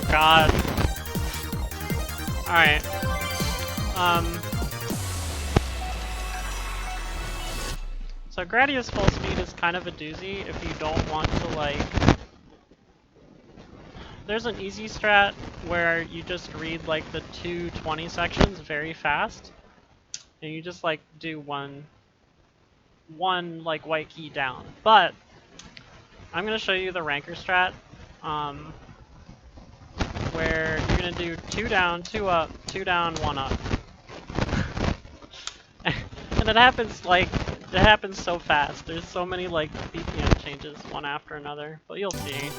Oh god. Alright. So Gradius full speed is kind of a doozy if you don't want to, like... There's an easy strat where you just read, like, the 220 sections very fast. And you just, like, do one like, white key down. But, I'm gonna show you the ranker strat, where you're gonna do 2 down, 2 up, 2 down, 1 up. And it happens, like, it happens so fast. There's so many, like, BPM changes one after another, but you'll see.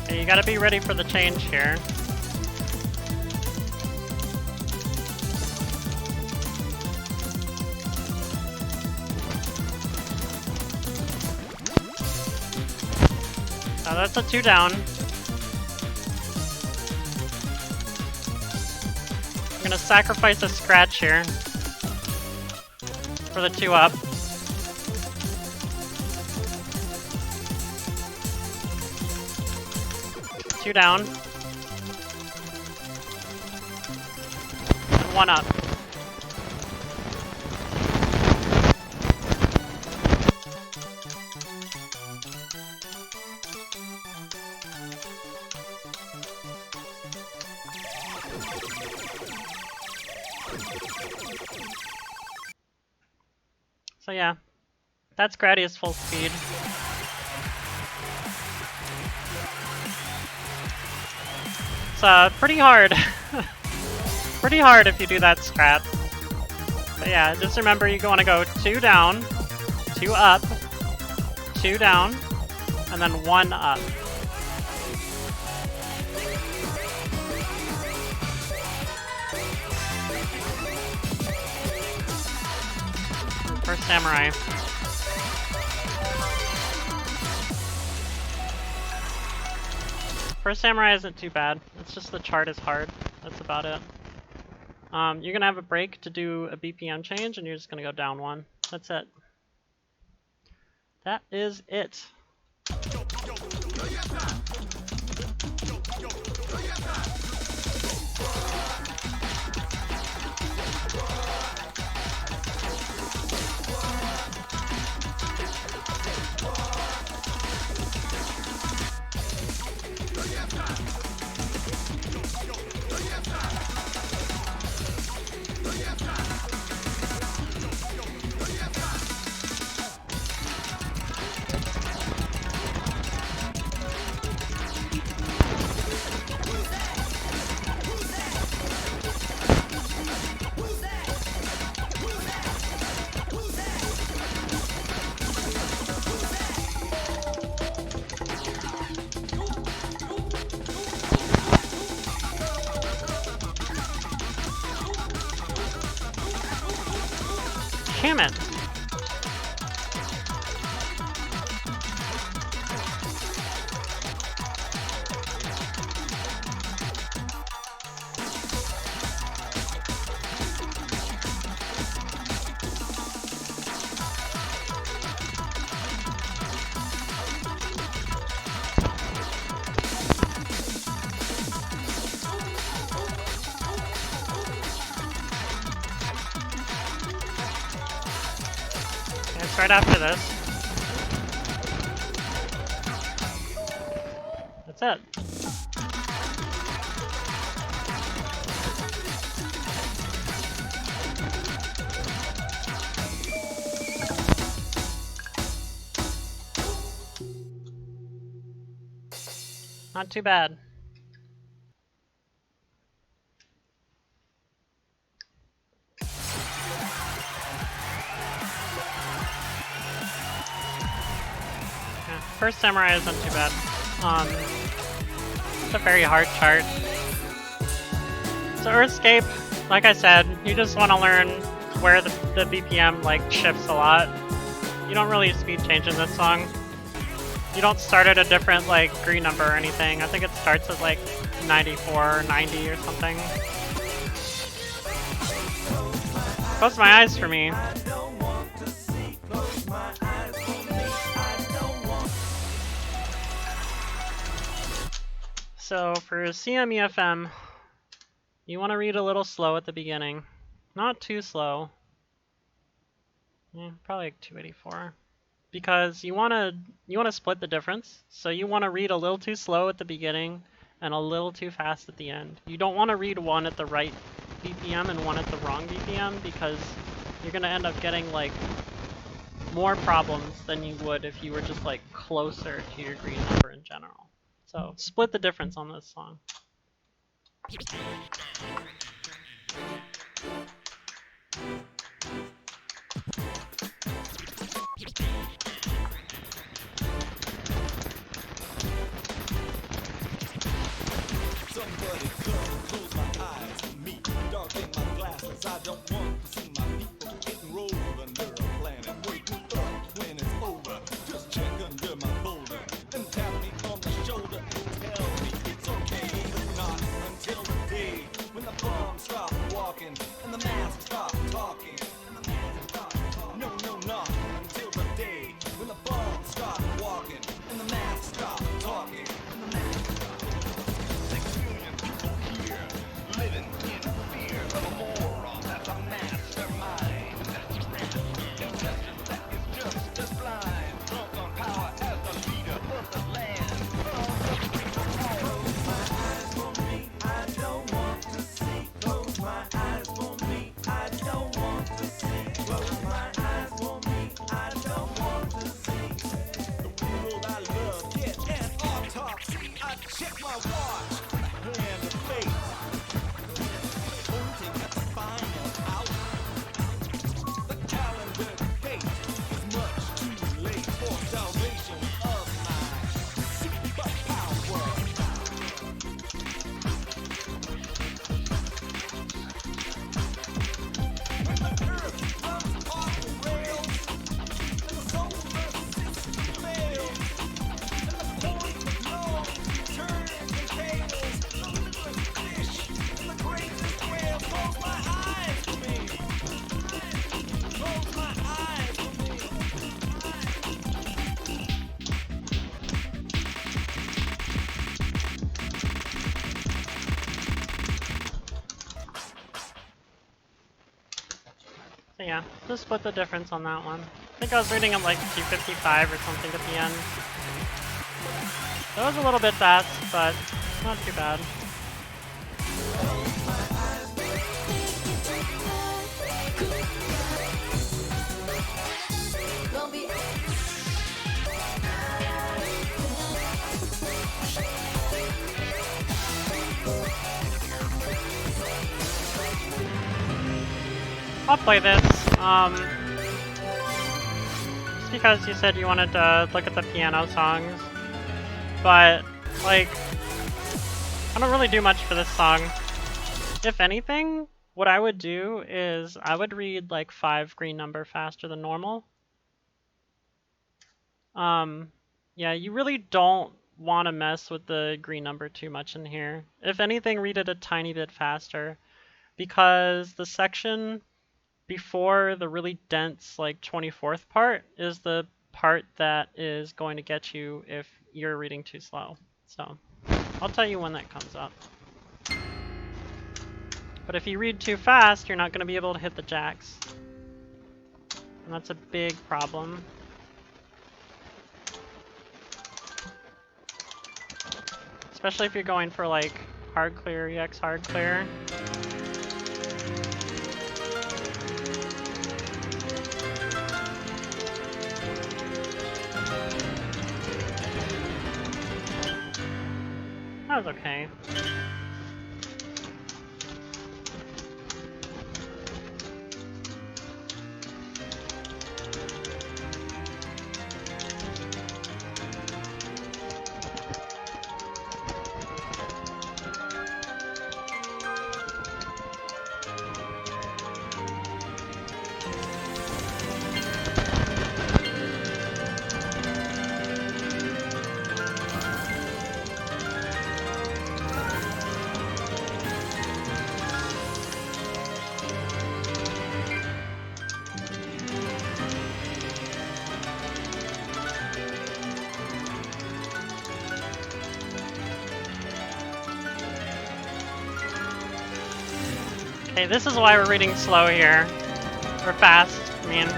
Okay, you gotta be ready for the change here. Now that's a 2 down. I'm gonna sacrifice a scratch here for the 2 up. Two down. And 1 up. So yeah, that's Gradius full speed. It's pretty hard. Pretty hard if you do that strat. But yeah, just remember you want to go 2 down, 2 up, 2 down, and then 1 up. First samurai. First samurai isn't too bad. It's just the chart is hard. That's about it. You're gonna have a break to do a BPM change, and you're just gonna go down 1. That's it. That is it. Damn it! It's right after this. That's it. Not too bad. Yeah, first Samurai isn't too bad. It's a very hard chart. So Earthscape, like I said, you just want to learn where the BPM like shifts a lot. You don't really speed change in this song. You don't start at a different like green number or anything. I think it starts at like 94 or 90 or something. Close my eyes for me. So for CMEFM, you want to read a little slow at the beginning. Not too slow. Yeah, probably like 284. Because you want to split the difference. So you want to read a little too slow at the beginning and a little too fast at the end. You don't want to read one at the right BPM and one at the wrong BPM, because you're going to end up getting like more problems than you would if you were just like closer to your green number in general. So split the difference on this song. Somebody come close my eyes to me. Dark in my glasses, I don't want to see my people getting rolled under a planet. Wake me up when it's over. Just check under my folder and tap me on the shoulder and tell me it's okay. But not until the day when the bombs stop walking and the masks stop talking. No, no, not until the day when the bombs stop walking and the masks stop talking. Living in fear of a moron that's a mastermind. Injustice that is just as blind. Drunk on power as the leader of the land. Close my eyes for me, I don't want to see. Close my eyes for me, I don't want to see. Close my eyes for me, I don't want to see. The world I love, get an autopsy. I check my watch, hand of fate. Pointing at the final hour. The calendar date is much too late for salvation of my superpower. When the earth runs off the rails and the solar system fails and the point of law turns and tails, the littlest fish and the greatest whale. Close my eyes for me. Close my eyes for me. So yeah, just split the difference on that one. I think I was reading at like 255 or something at the end. That was a little bit fast, but not too bad. I'll play this. Just because you said you wanted to look at the piano songs. But, like, I don't really do much for this song. If anything, what I would do is I would read like 5 green number faster than normal. Yeah, you really don't want to mess with the green number too much in here. If anything, read it a tiny bit faster, because the section before the really dense like 24th part is the part that is going to get you if you're reading too slow. So I'll tell you when that comes up. But if you read too fast, you're not going to be able to hit the jacks. And that's a big problem. Especially if you're going for like hard clear, EX hard clear. That was okay. Okay, this is why we're reading slow here. Or fast, I mean.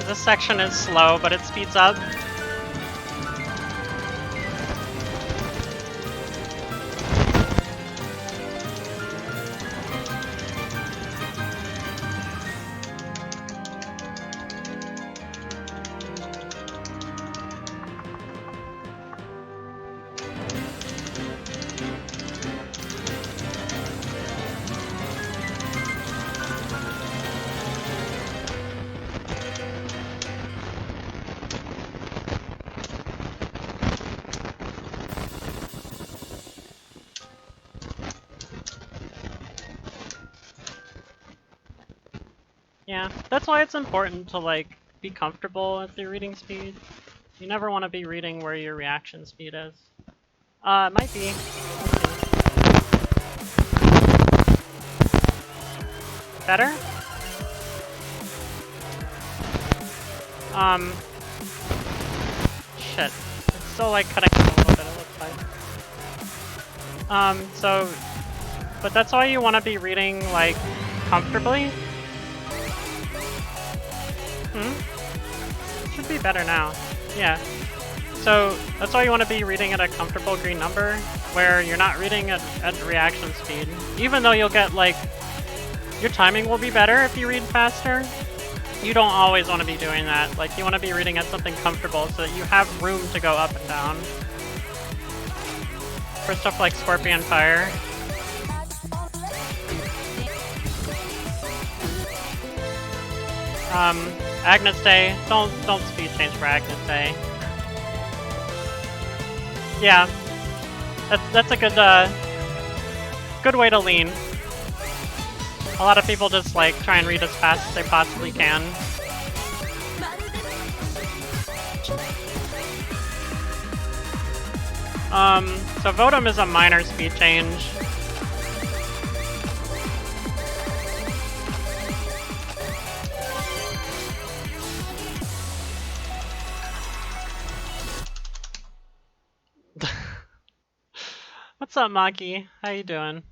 This section is slow, but it speeds up. Yeah, that's why it's important to like be comfortable with your reading speed. You never want to be reading where your reaction speed is. It might be. Better? Shit. It's still like cutting a little bit, it looks like. But that's why you want to be reading like comfortably. Should be better now. Yeah. So that's why you want to be reading at a comfortable green number, where you're not reading at reaction speed. Even though you'll get like, your timing will be better if you read faster. You don't always want to be doing that. Like, you want to be reading at something comfortable so that you have room to go up and down. For stuff like Scorpion Fire. Agnes Day, don't speed change for Agnes Day. Yeah, that's a good way to lean. A lot of people just like try and read as fast as they possibly can. So Votum is a minor speed change. What's up, Maki? How you doing?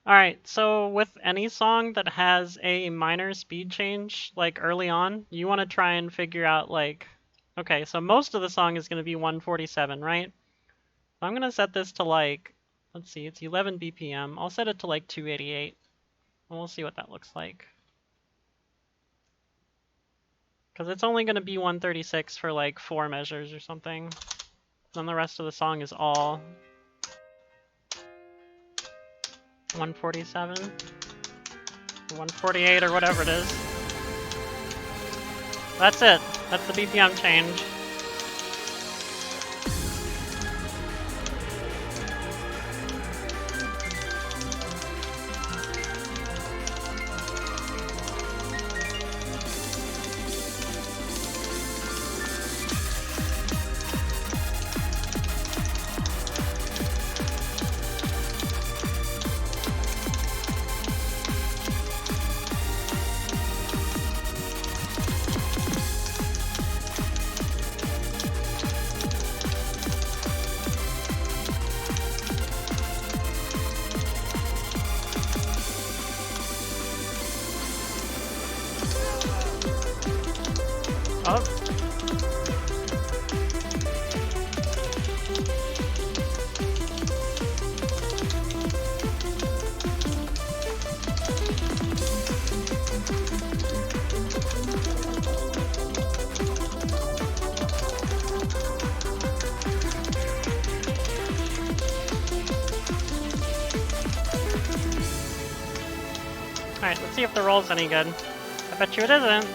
Alright, so with any song that has a minor speed change, like early on, you want to try and figure out like, okay, so most of the song is going to be 147, right? I'm going to set this to like, let's see, it's 11 BPM. I'll set it to like 288, and we'll see what that looks like. Because it's only going to be 136 for like 4 measures or something. Then the rest of the song is all 147, 148, or whatever it is. That's it. That's the BPM change. Alright, let's see if the roll's any good. I bet you it isn't.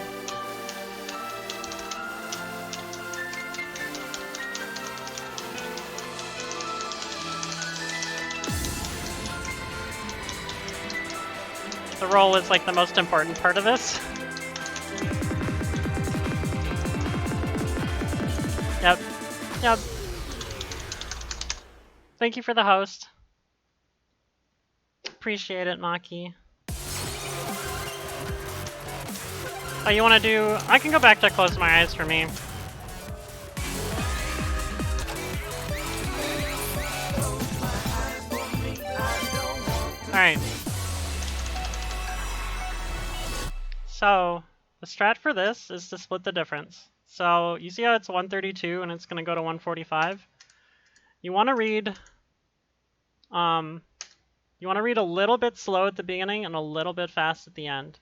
The roll is like the most important part of this. Yep. Yep. Thank you for the host. Appreciate it, Maki. Oh, you want to do... I can go back to Close My Eyes for me. Alright. So, the strat for this is to split the difference. So, you see how it's 132 and it's going to go to 145? You want to read... you want to read a little bit slow at the beginning and a little bit fast at the end.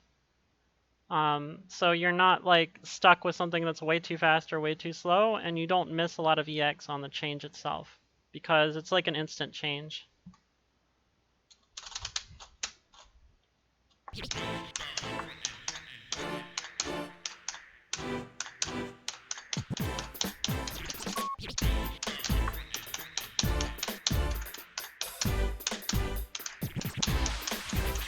So you're not like stuck with something that's way too fast or way too slow, and you don't miss a lot of EX on the change itself, because it's like an instant change.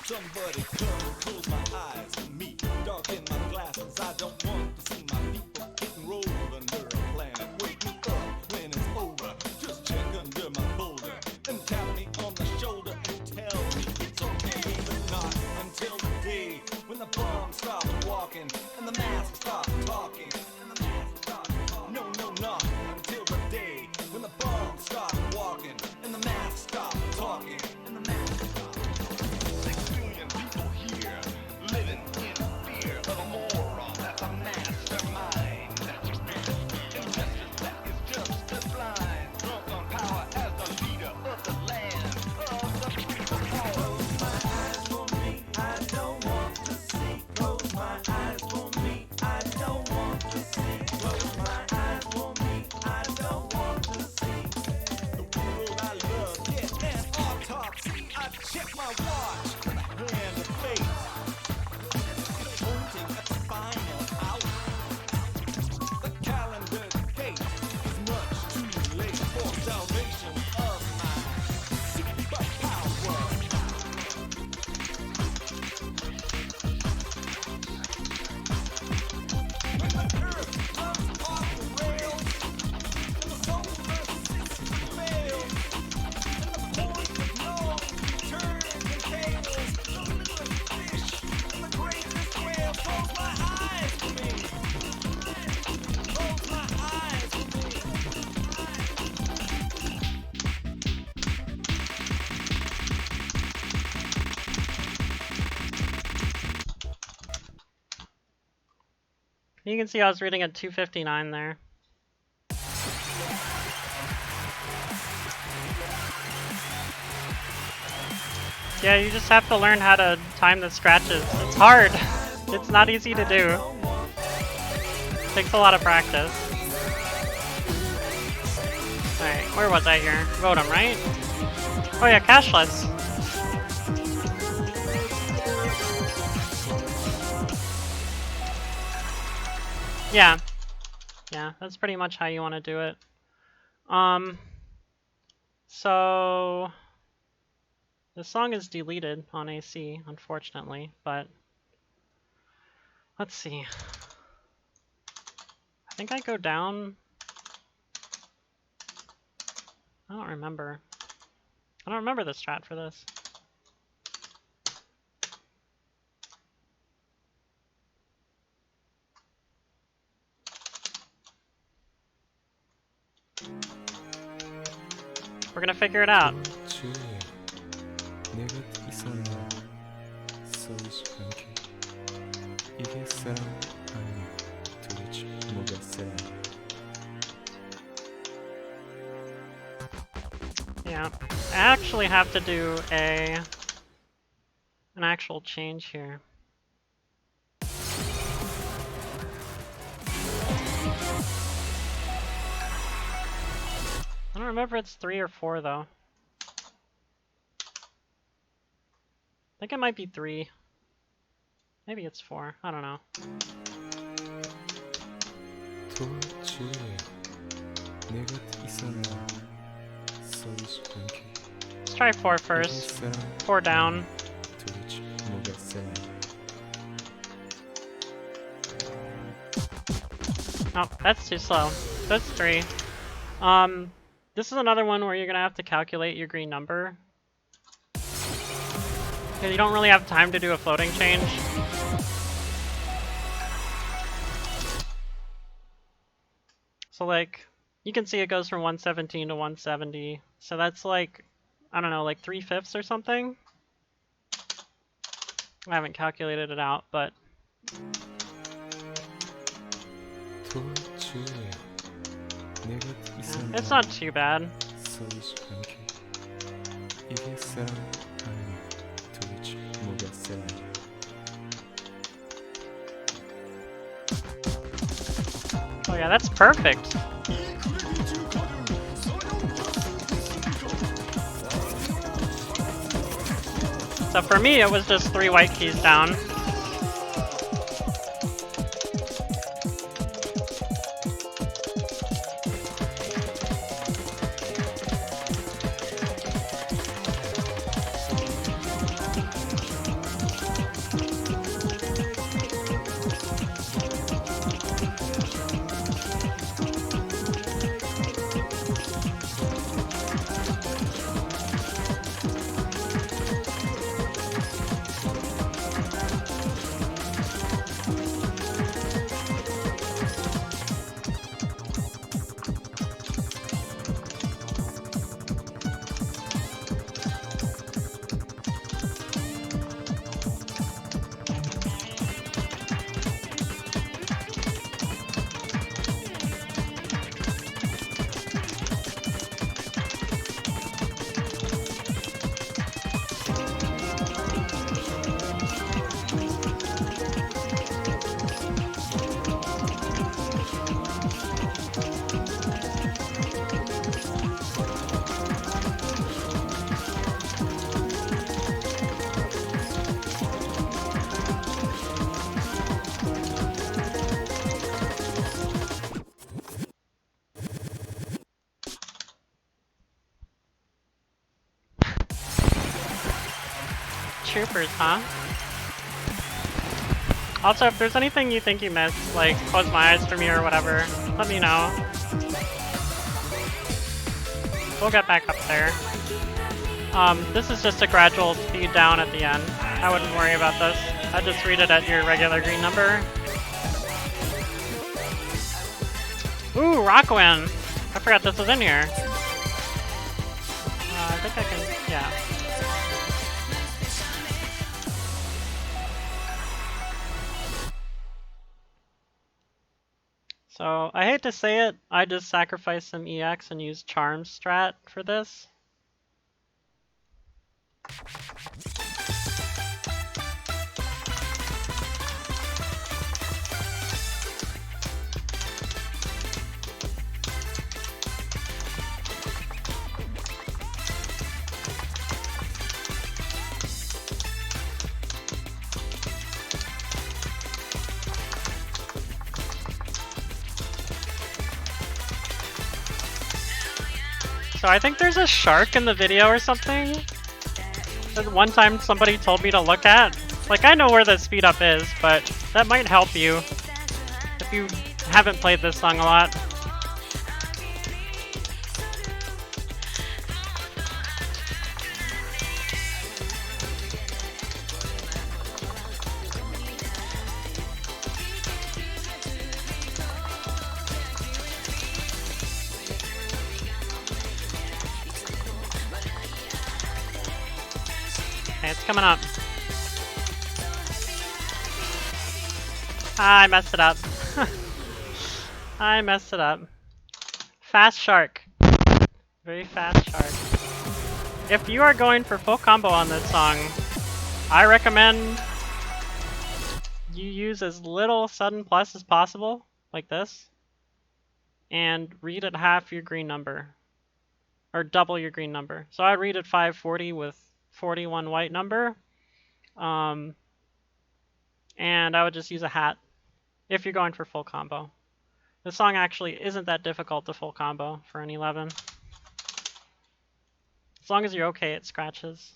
Somebody come close my eyes to me. Darken my glasses, I don't want to see my people getting rolled under a planet. Wake me up when it's over. Just check under my boulder and tap me on the shoulder and tell me it's okay, but not until the day when the bomb stops walking and the mask stops talking. No, no, not until the day when the bomb stops walking and the mask stops talking. Living in fear of a moron that's a mastermind. Injustice that is just as blind. Drunk on power as the leader of the land. Of the people. Close my eyes for me, I don't want to see. Close my eyes for me, I don't want to see. Close my eyes for me, I don't want to see. The world I love, yeah, an autopsy. I check my watch, the hand of fate. Pointing at the final hour. The calendar date is much too late for salvation of my superpower. When the earth runs off the rails, and the solar system fails, and the point of no return entails the littlest fish and the greatest whale. Close my eyes for me. Close my eyes for me. You can see I was reading at 259 there. Yeah, you just have to learn how to time the scratches. It's hard. It's not easy to do. Takes a lot of practice. Alright, where was I here? Votem, right? Oh yeah, cashless. Yeah. Yeah, that's pretty much how you want to do it. So... This song is deleted on AC, unfortunately, but... Let's see. I think I go down... I don't remember. I don't remember the strat for this. We're gonna figure it out. 내가 있었나 서울시간게 이게 사랑 아니야 도대체 뭐가 사랑 Yeah, I actually have to do an actual change here. I don't remember if it's 3 or 4 though. I think it might be 3. Maybe it's 4. I don't know. 도주에 내가 있었나 서리지 않게 Let's try 4 first. 4 down. 도대체 뭐가 있었나 Oh, that's too slow. That's 3. This is another one where you're gonna have to calculate your green number. Because you don't really have time to do a floating change. So like, you can see it goes from 117 to 170. So that's like, I don't know, like 3/5 or something? I haven't calculated it out, but... 도주에 내가 yeah, 있었나 it's not too bad. 서리지 않게 이게 사랑 아니야 도대체 뭐가 있었나 Oh yeah, that's perfect. So for me, it was just 3 white keys down. Troopers, huh? Also, if there's anything you think you missed, like close my eyes for me or whatever, let me know. We'll get back up there. This is just a gradual speed down at the end. I wouldn't worry about this. I'd just read it at your regular green number. Ooh, Rockwind! I forgot this was in here. I think I can, yeah. So, I hate to say it, I just sacrificed some EX and used Charm strat for this. So I think there's a shark in the video or something. That one time somebody told me to look at. Like, I know where the speed up is, but that might help you if you haven't played this song a lot. Okay, it's coming up. I messed it up. I messed it up. Fast shark. Very fast charge. If you are going for full combo on this song, I recommend you use as little sudden plus as possible, like this, and read at half your green number, or double your green number. So I read at 540 with 41 white number, and I would just use a hat if you're going for full combo. This song actually isn't that difficult to full combo for an 11. As long as you're okay at scratches.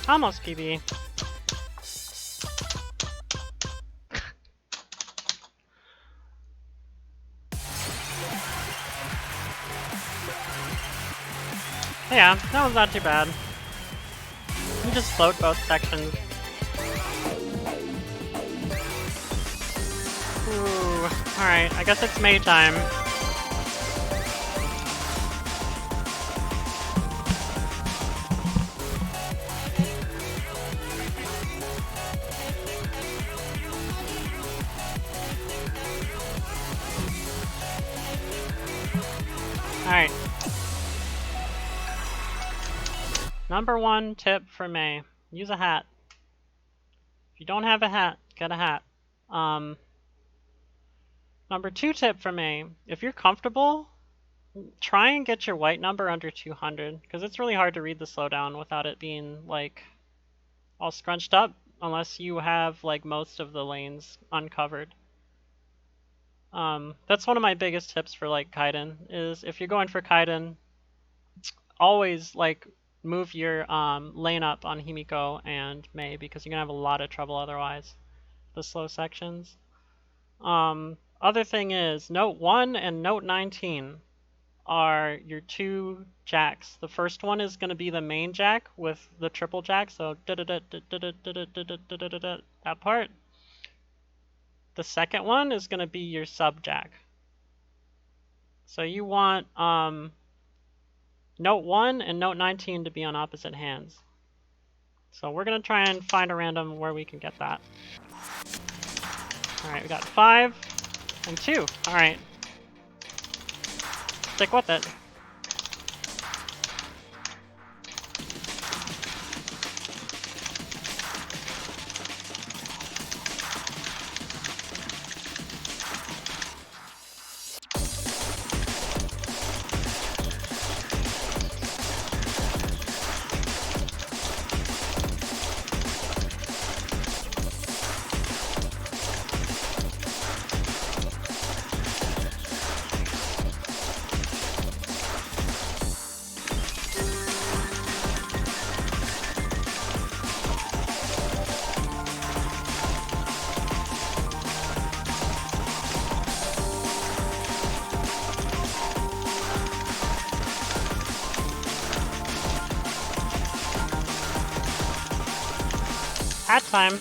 Almost PB. Yeah, that was not too bad. You just float both sections. Ooh, alright, I guess it's May time. Alright. Number 1 tip for May. Use a hat. If you don't have a hat, get a hat. Number 2 tip for May. If you're comfortable, try and get your white number under 200, because it's really hard to read the slowdown without it being like all scrunched up, unless you have like most of the lanes uncovered. That's one of my biggest tips for like Kaiden, is if you're going for Kaiden, always like move your lane up on Himiko and Mei, because you're gonna have a lot of trouble otherwise, the slow sections. Other thing is, note 1 and note 19 are your 2 jacks. The first one is going to be the main jack with the triple jack, so that part. The second one is going to be your sub jack. So you want note 1 and note 19 to be on opposite hands. So we're going to try and find a random where we can get that. Alright, we got 5 and 2. Alright. Stick with it. Hat time.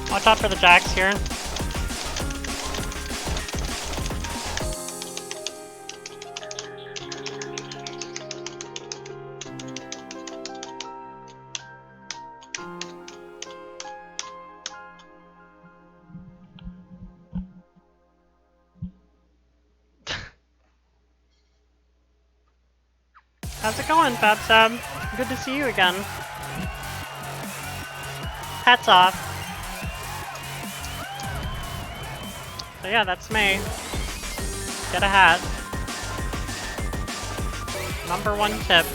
Watch out for the jacks here. How's it going, Fab Sab? Good to see you again. Hats off. So yeah, that's me. Get a hat. Number 1 tip.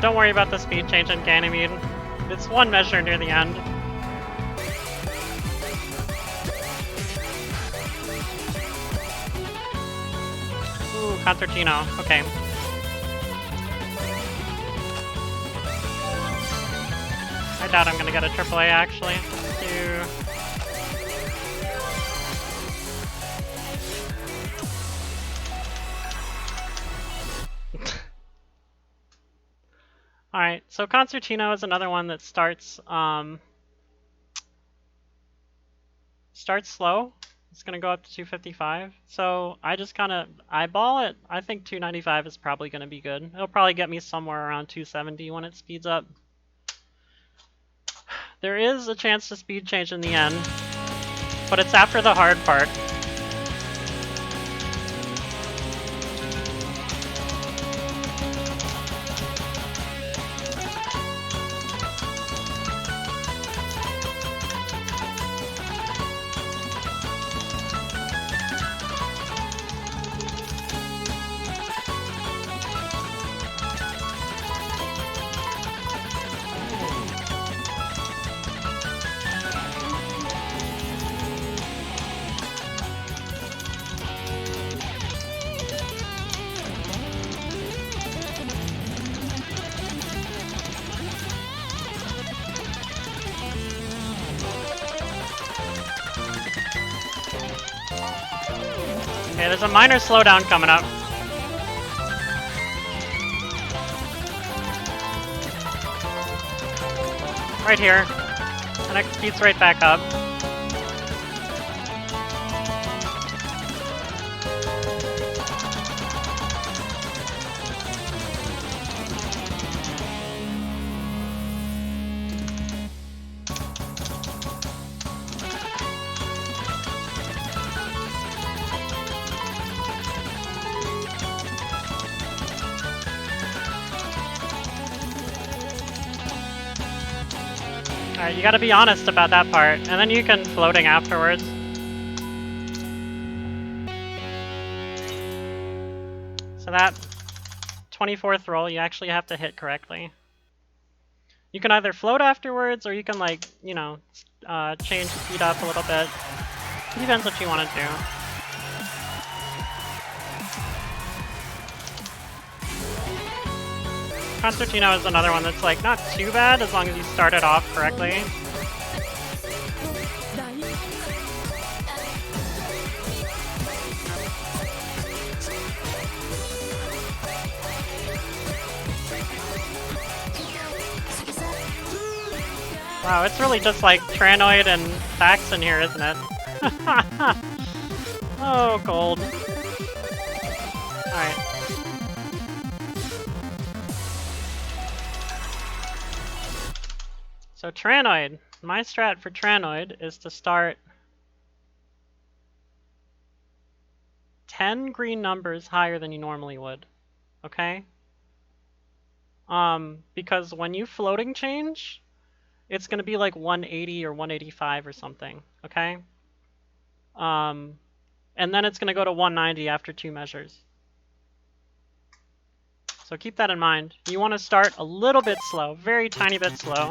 Don't worry about the speed change in Ganymede. It's one measure near the end. Ooh, Concertino. Okay. I doubt I'm gonna get a AAA actually. Alright, so Concertino is another one that starts slow. It's gonna go up to 255. So I just kinda eyeball it. I think 295 is probably gonna be good. It'll probably get me somewhere around 270 when it speeds up. There is a chance to speed change in the end, but it's after the hard part. Okay, there's a minor slowdown coming up. Right here. And it speeds right back up. Alright, you gotta be honest about that part, and then you can floating afterwards. So that 24th roll, you actually have to hit correctly. You can either float afterwards, or you can, like, you know, change the speed up a little bit. It depends what you want to do. Concertino is another one that's, like, not too bad as long as you start it off correctly. Wow, it's really just like Tranoid and Fax in here, isn't it? Oh, gold. Alright. So Tyrannoid, my strat for Tyrannoid is to start 10 green numbers higher than you normally would, okay? Because when you floating change, it's gonna be like 180 or 185 or something, okay? And then it's gonna go to 190 after 2 measures. So keep that in mind. You want to start a little bit slow, very tiny bit slow.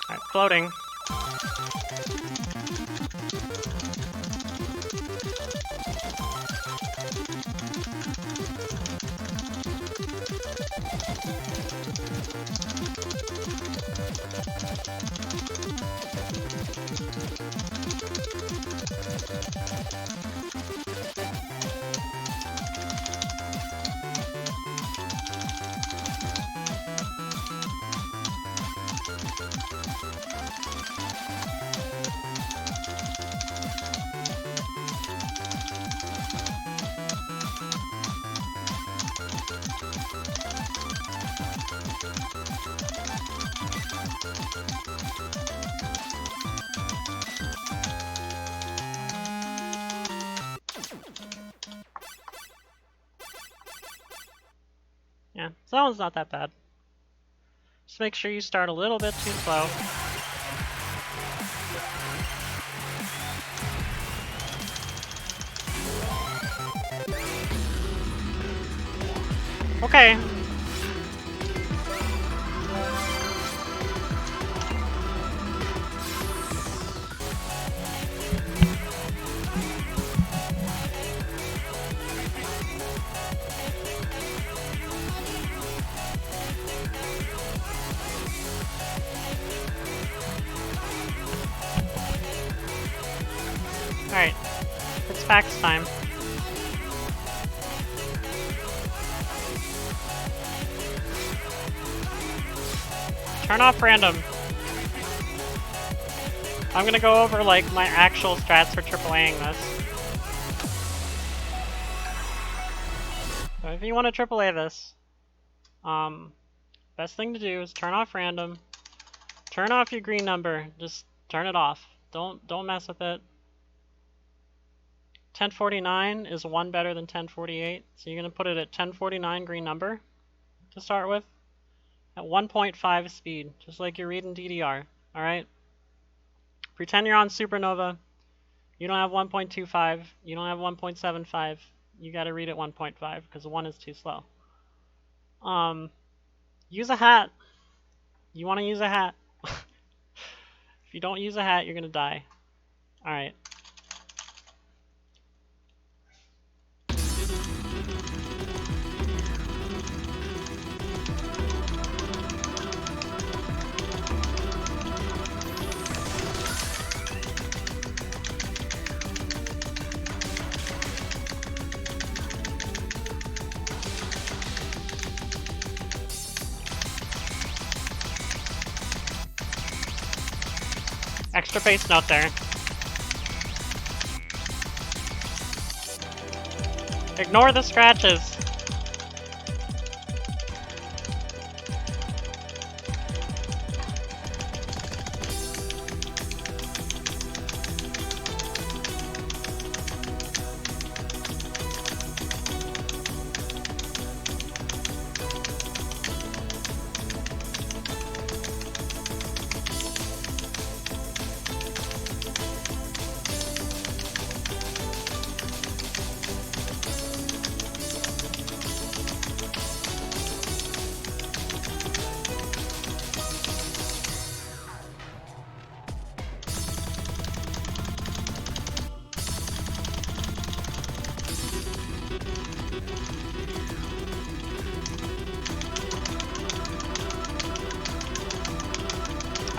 Alright, floating. Yeah, so that one's not that bad. Just make sure you start a little bit too slow. Okay. Alright. It's fax time. Turn off random. I'm gonna go over like my actual strats for AAAing this. So if you want to AAA this, best thing to do is turn off random. Turn off your green number. Just turn it off. Don't mess with it. 1049 is 1 better than 1048, so you're gonna put it at 1049 green number to start with. At 1.5 speed, just like you're reading DDR, alright? Pretend you're on Supernova. You don't have 1.25, you don't have 1.75, you gotta read at 1.5, because 1 is too slow. Use a hat. You wanna use a hat. If you don't use a hat, you're gonna die. Alright. Extra base note there. Ignore the scratches.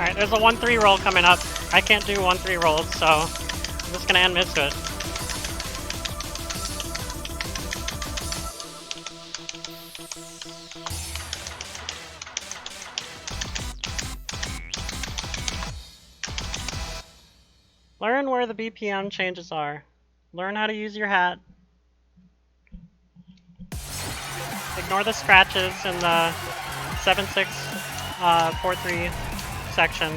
Alright, there's a 1-3 roll coming up. I can't do 1-3 rolls, so I'm just gonna end mid to it. Learn where the BPM changes are. Learn how to use your hat. Ignore the scratches in the 7-6, 4-3 section.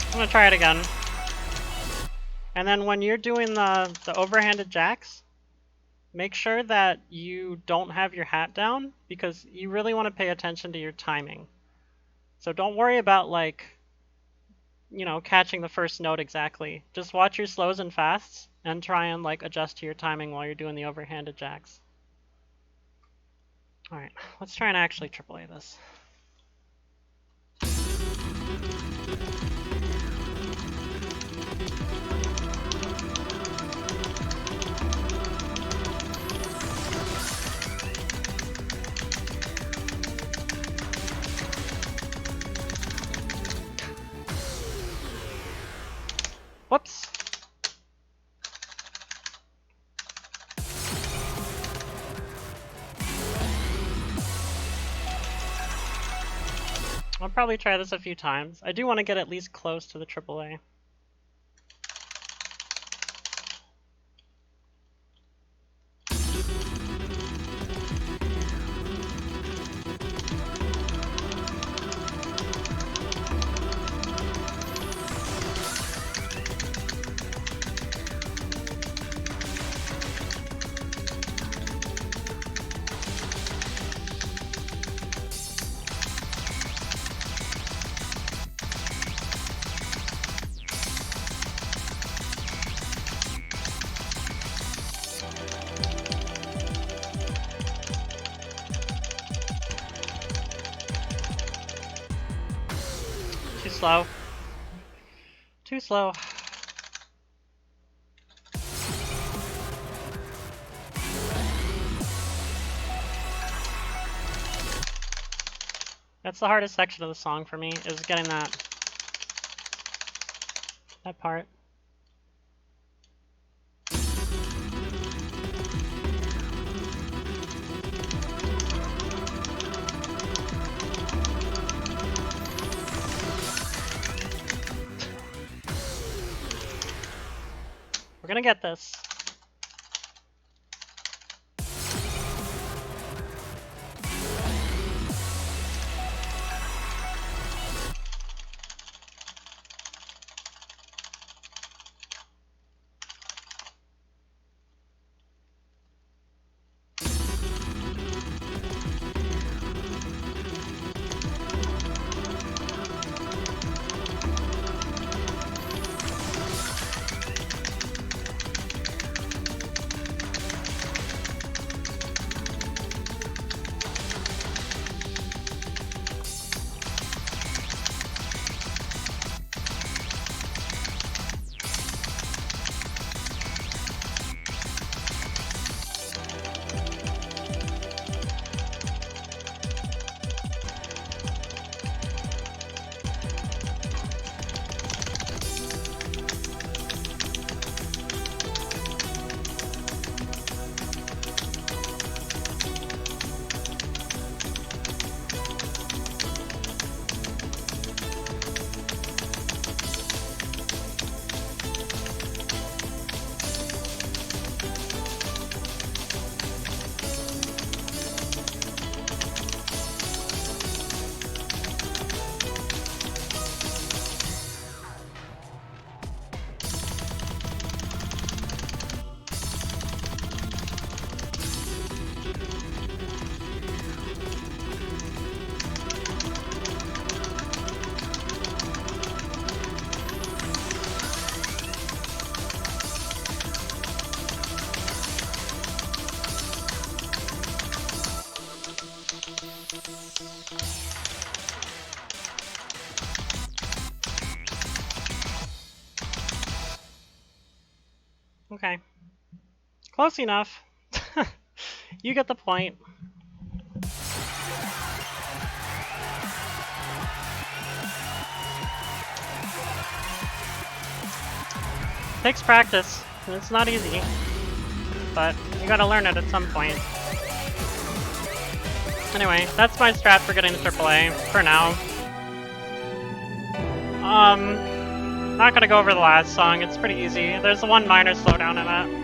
I'm gonna try it again. And then when you're doing the overhanded jacks, make sure that you don't have your hat down because you really want to pay attention to your timing. So don't worry about like, you know, catching the first note exactly. Just watch your slows and fasts and try and like adjust to your timing while you're doing the overhanded jacks. All right, let's try and actually AAA this. Whoops. I'll probably try this a few times. I do want to get at least close to the AAA. Too slow. Too slow. That's the hardest section of the song for me, is getting that part. We're gonna get this. Okay. Close enough. You get the point. Takes practice. It's not easy, but you gotta learn it at some point. Anyway, that's my strat for getting to AAA for now. Not gonna go over the last song. It's pretty easy. There's one minor slowdown in it.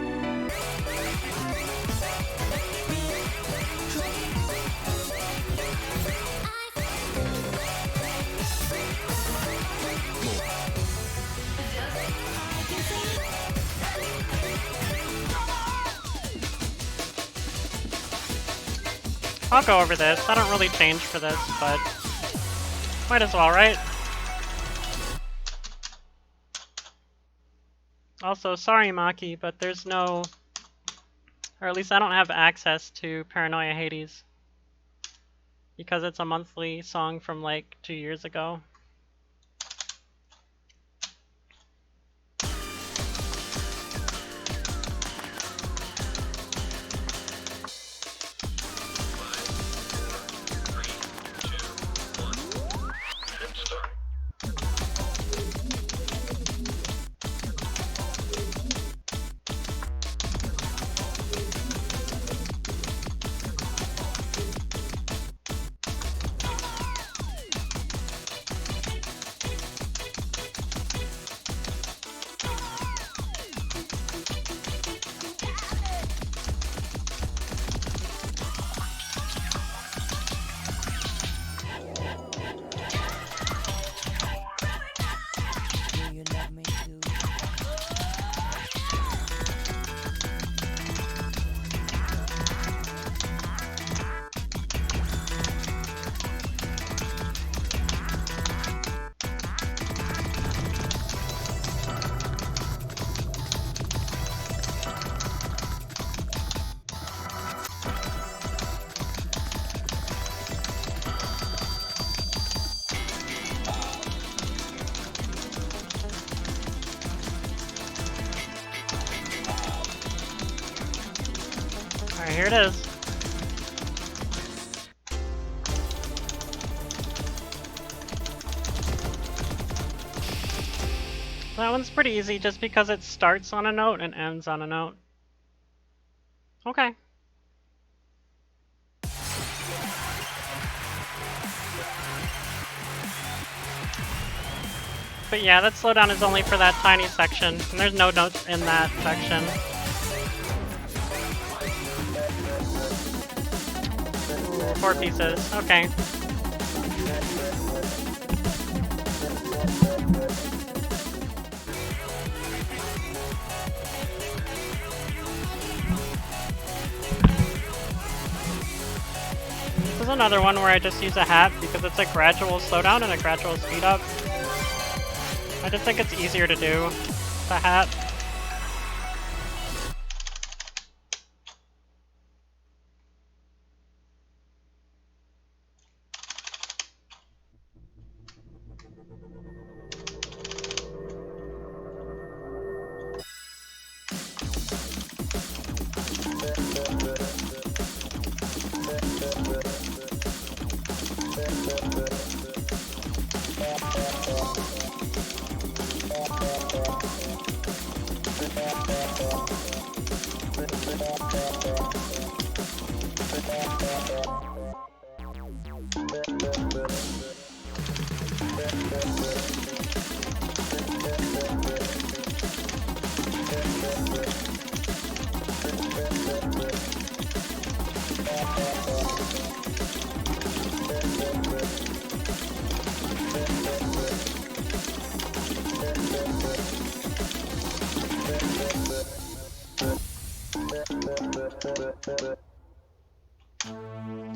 I'll go over this. I don't really change for this, but might as well, right? Also, sorry Maki, but there's no, or at least I don't have access to Paranoia Hades because it's a monthly song from like 2 years ago. Alright, here it is. That one's pretty easy just because it starts on a note and ends on a note. Okay. But yeah, that slowdown is only for that tiny section, and there's no notes in that section. Ooh, 4 pieces, okay. This is another one where I just use a hat because it's a gradual slowdown and a gradual speed up. I just think it's easier to do the hat.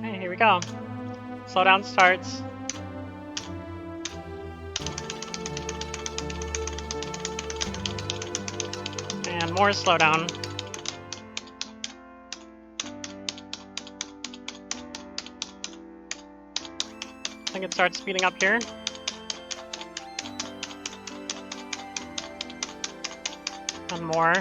Hey, here we go. Slowdown starts. And more slowdown. I think it starts speeding up here. And more.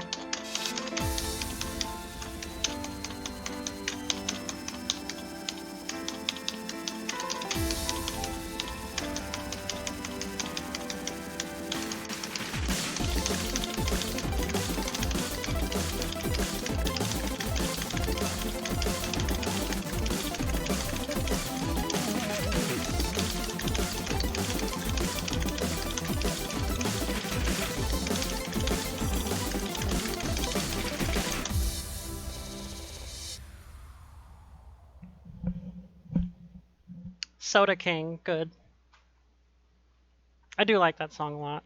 Soda King, good. I do like that song a lot.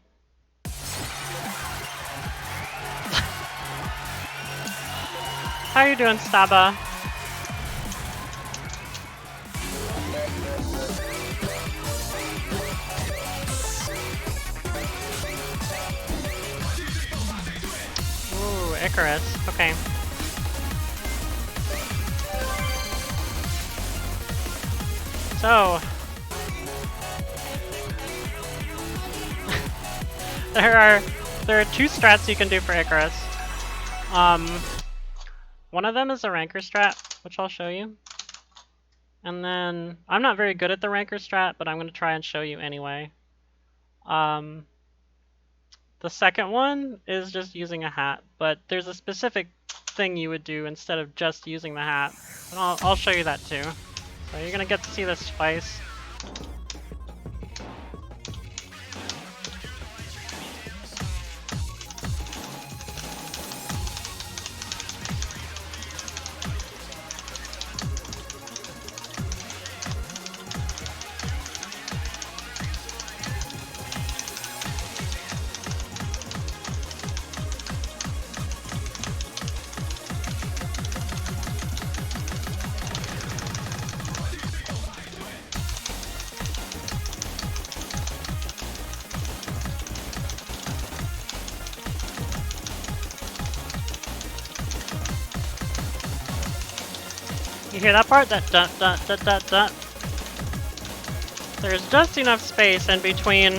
How you doing, Staba? Ooh, Icarus. Okay. So there are two strats you can do for Icarus. One of them is a ranker strat, which I'll show you. And then I'm not very good at the ranker strat, but I'm going to try and show you anyway. The second one is just using a hat, but there's a specific thing you would do instead of just using the hat. And I'll show you that too. So you're going to get to see this twice. You hear that part? That dun dun dun dun dun. There's just enough space in between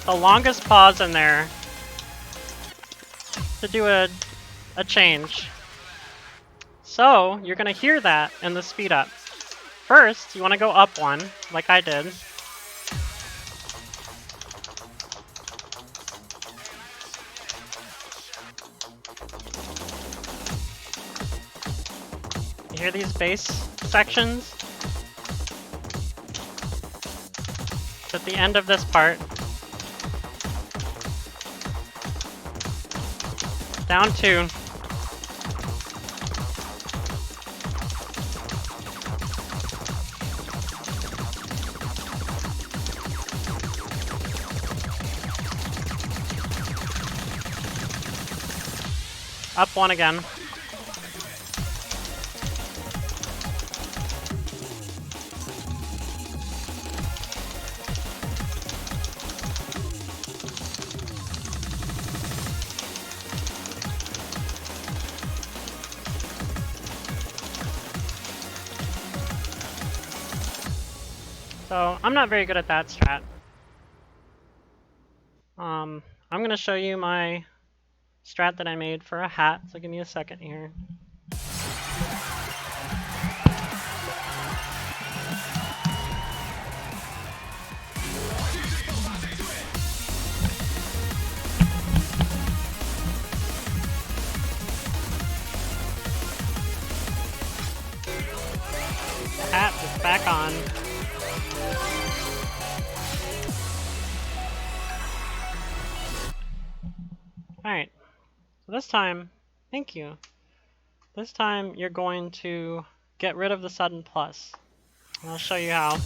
the longest pause in there to do a change. So you're gonna hear that in the speed up. First, you want to go up one, like I did. You hear these bass sections? It's at the end of this part. Down two. Up one again. So I'm not very good at that strat. I'm gonna show you my strat that I made for a hat, so give me a second here. The hat is back on. Alright, so this time, thank you. This time you're going to get rid of the sudden plus. And I'll show you how.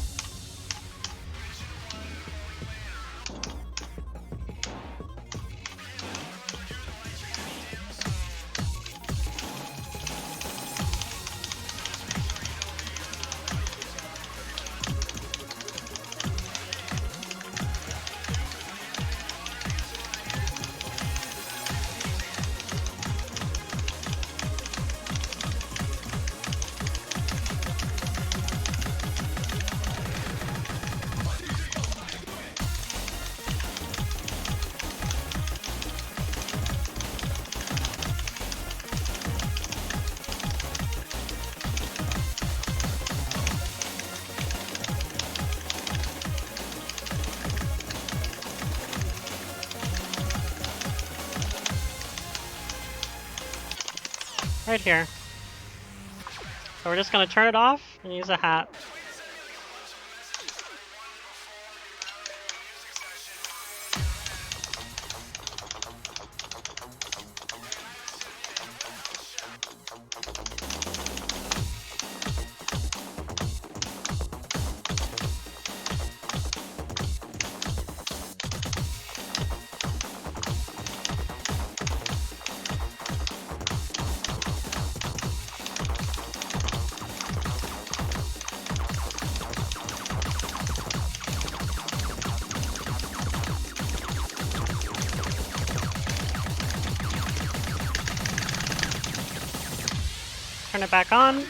Right here. So we're just going to turn it off and use a hat. turn it back on.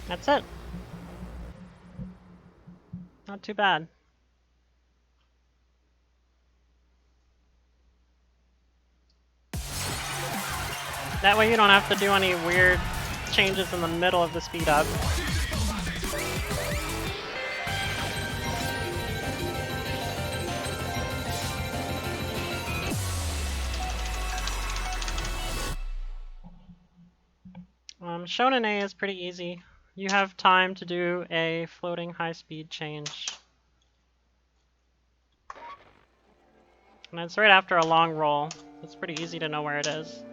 That's it. Not too bad. That way you don't have to do any weird changes in the middle of the speed up. Shonen A is pretty easy. You have time to do a floating high-speed change. And it's right after a long roll. It's pretty easy to know where it is.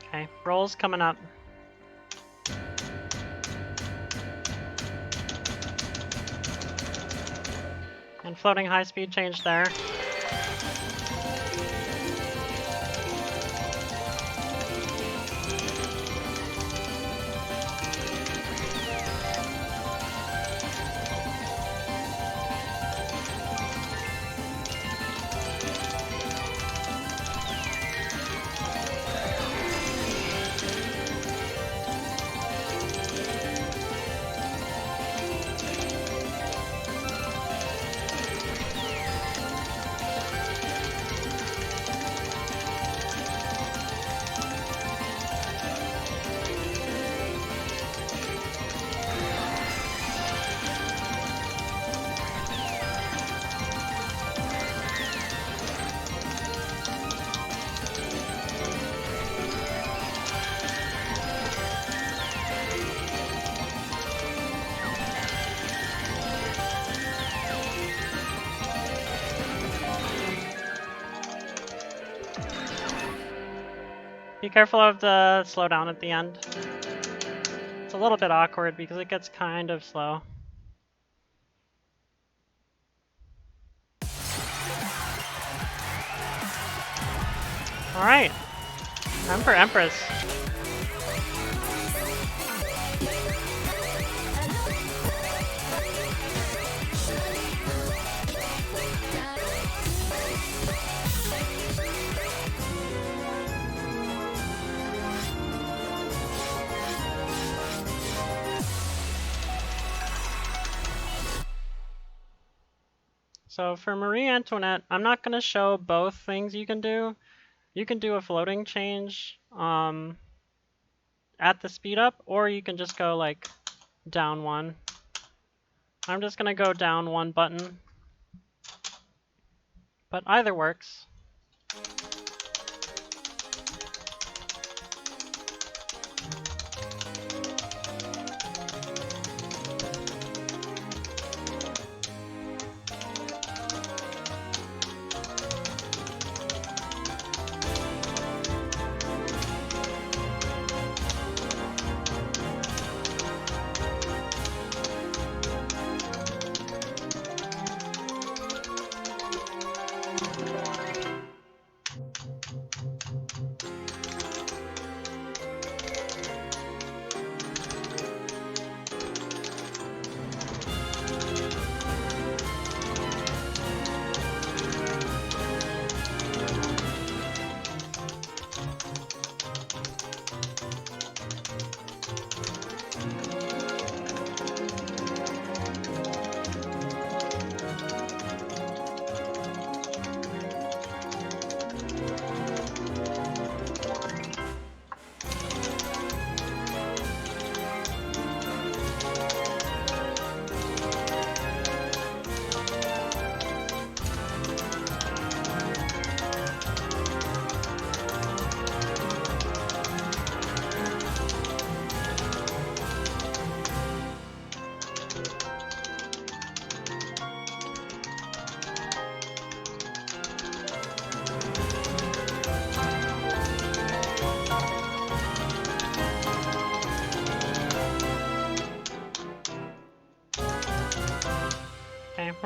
Okay, rolls coming up. And floating high speed change there. Be careful of the slowdown at the end. It's a little bit awkward because it gets kind of slow. Alright. Time for Empress. So for Marie Antoinette, I'm not going to show both things you can do. You can do a floating change at the speed up, or you can just go like down one. I'm just going to go down one button, but either works.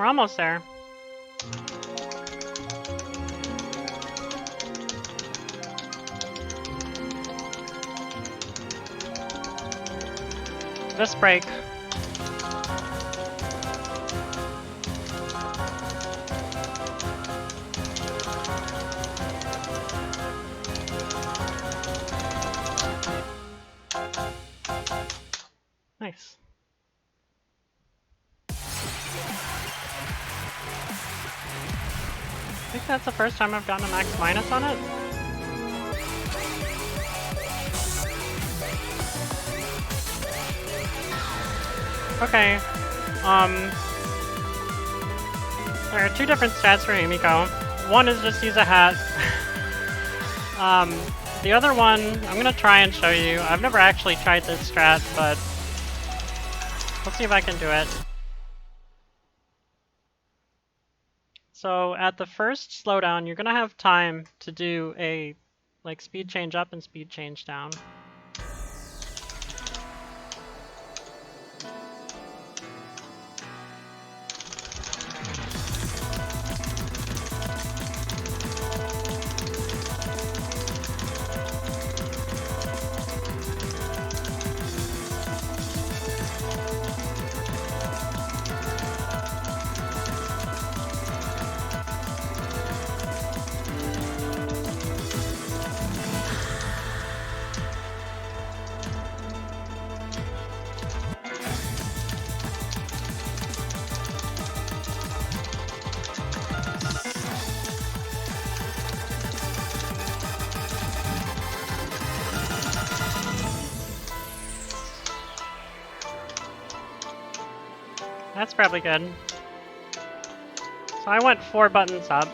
We're almost there. This break. Nice. I think that's the first time I've gotten a max minus on it. Okay. There are two different stats for Himiko. One is just use a hat. The other one, I'm gonna try and show you. I've never actually tried this strat, but let's see if I can do it. So at the first slowdown, you're gonna have time to do a like speed change up and speed change down. That's probably good. So I went 4 buttons up.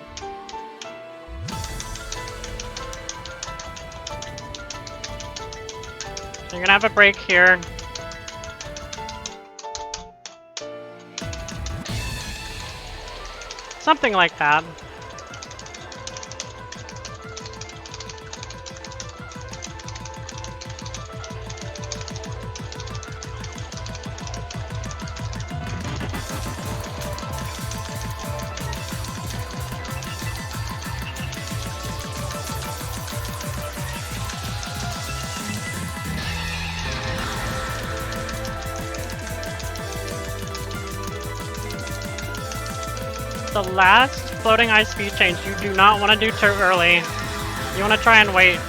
So you're gonna have a break here. Something like that. The last floating high speed change you do not want to do too early. You want to try and wait.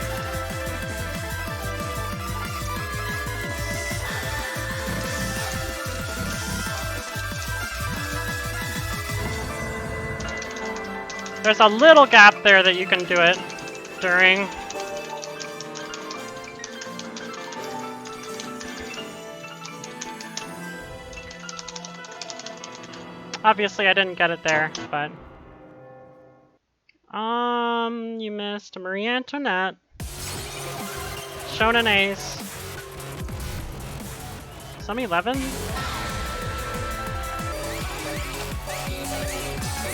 There's a little gap there that you can do it during. Obviously, I didn't get it there, but... you missed Marie Antoinette. Shonen Ace. Some 11?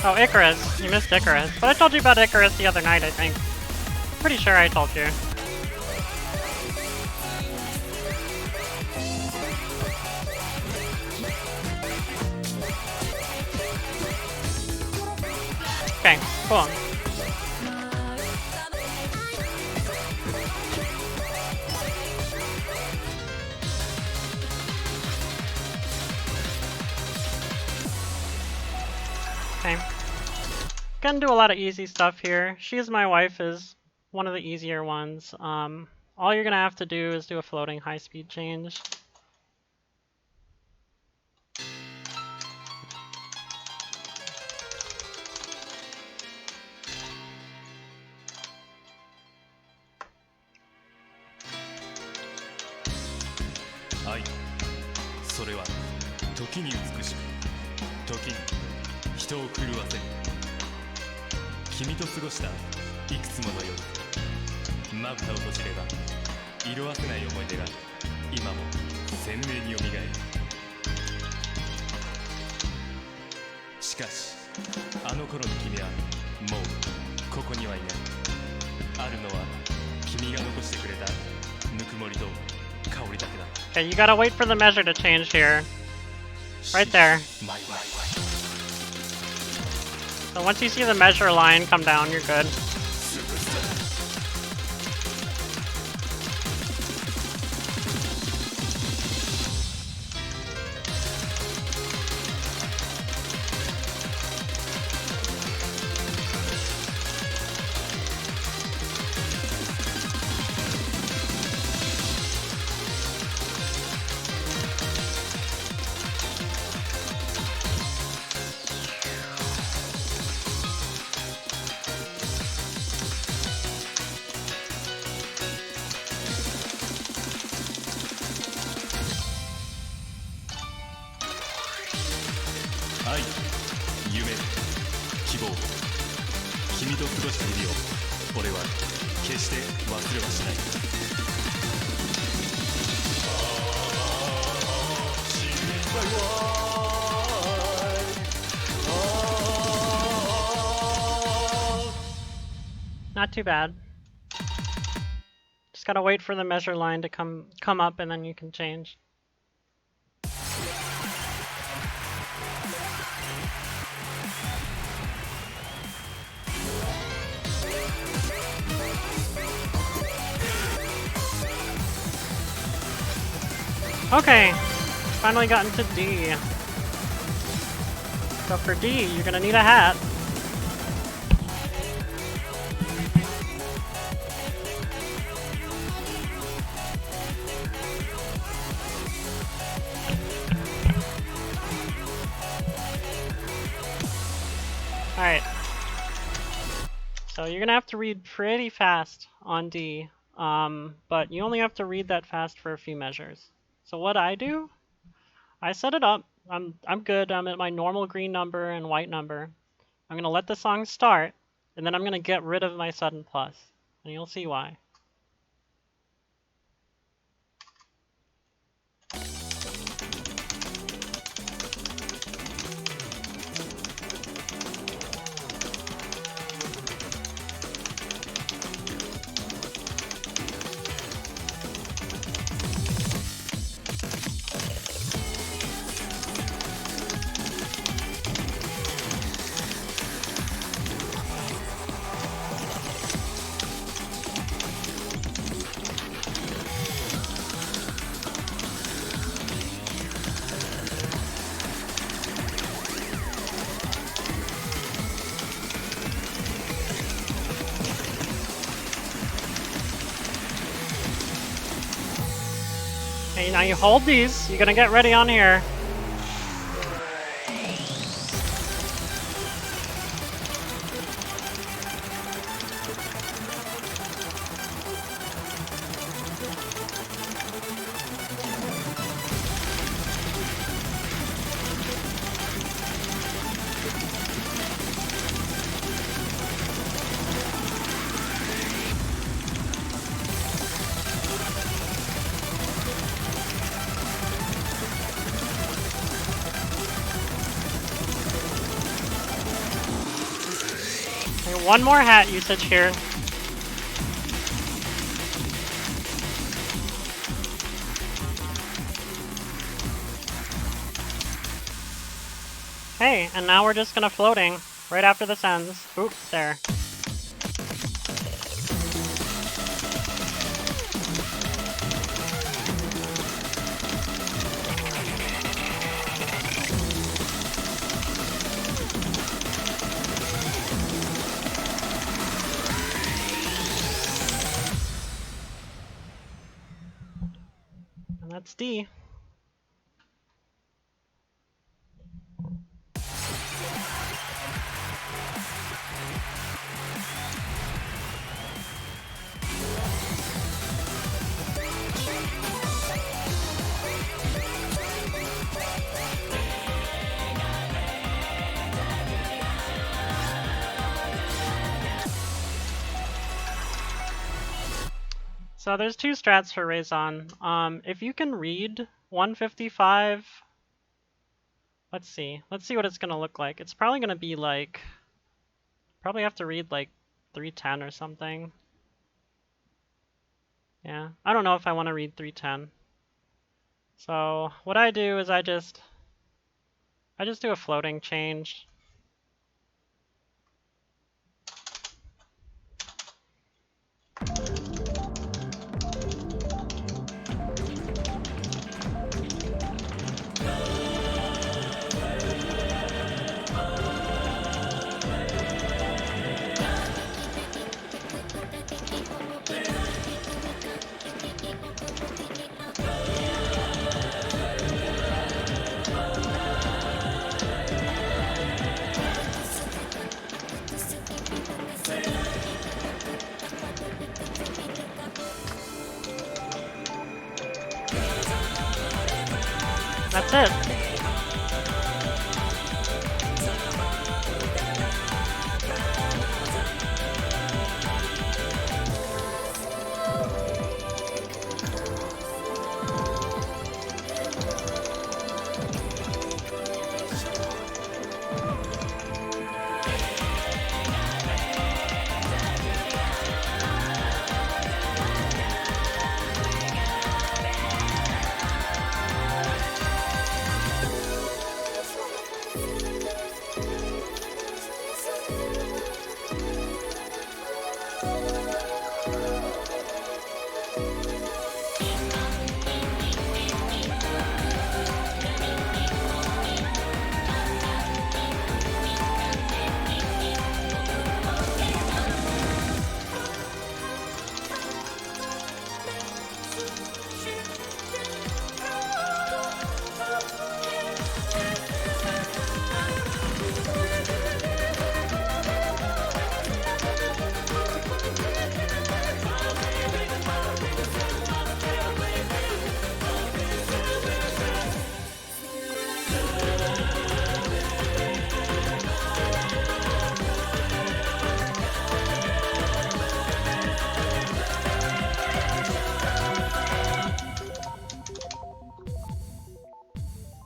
Oh, Icarus. You missed Icarus. But I told you about Icarus the other night, I think. Pretty sure I told you. Okay, cool. Okay. Gonna do a lot of easy stuff here. She's My Wife is one of the easier ones. All you're gonna have to do is do a floating high speed change.愛それは時に美しく時に人を狂わせる君と過ごしたいくつもの夜まぶたを閉じれば色あせない思い出が今も鮮明によみがえるしかしあの頃の君はもうここにはいないあるのは君が残してくれたぬくもりと香りだけだ Okay, you gotta wait for the measure to change here. Right there. My wife. So once you see the measure line come down, you're good.愛、夢、希望、君と過ごした日々を俺は決して忘れはしない。Not too bad. Just gotta wait for the measure line to come up and then you can change. Okay, finally gotten to D. So for D, you're gonna need a hat. Alright. So you're gonna have to read pretty fast on D, but you only have to read that fast for a few measures. So what I do, I set it up. I'm good. I'm at my normal green number and white number. I'm gonna let the song start, and then I'm gonna get rid of my sudden plus, and you'll see why. Okay, now you hold these. You're gonna get ready on here. Okay, one more hat usage here. Okay, and now we're just gonna floating right after this ends. Oops, there. And that's D. So there's two strats for Raison. If you can read 155, let's see what it's gonna look like. It's probably gonna be like, probably have to read like 310 or something. Yeah, I don't know if I want to read 310. So what I do is I just do a floating change. That's it.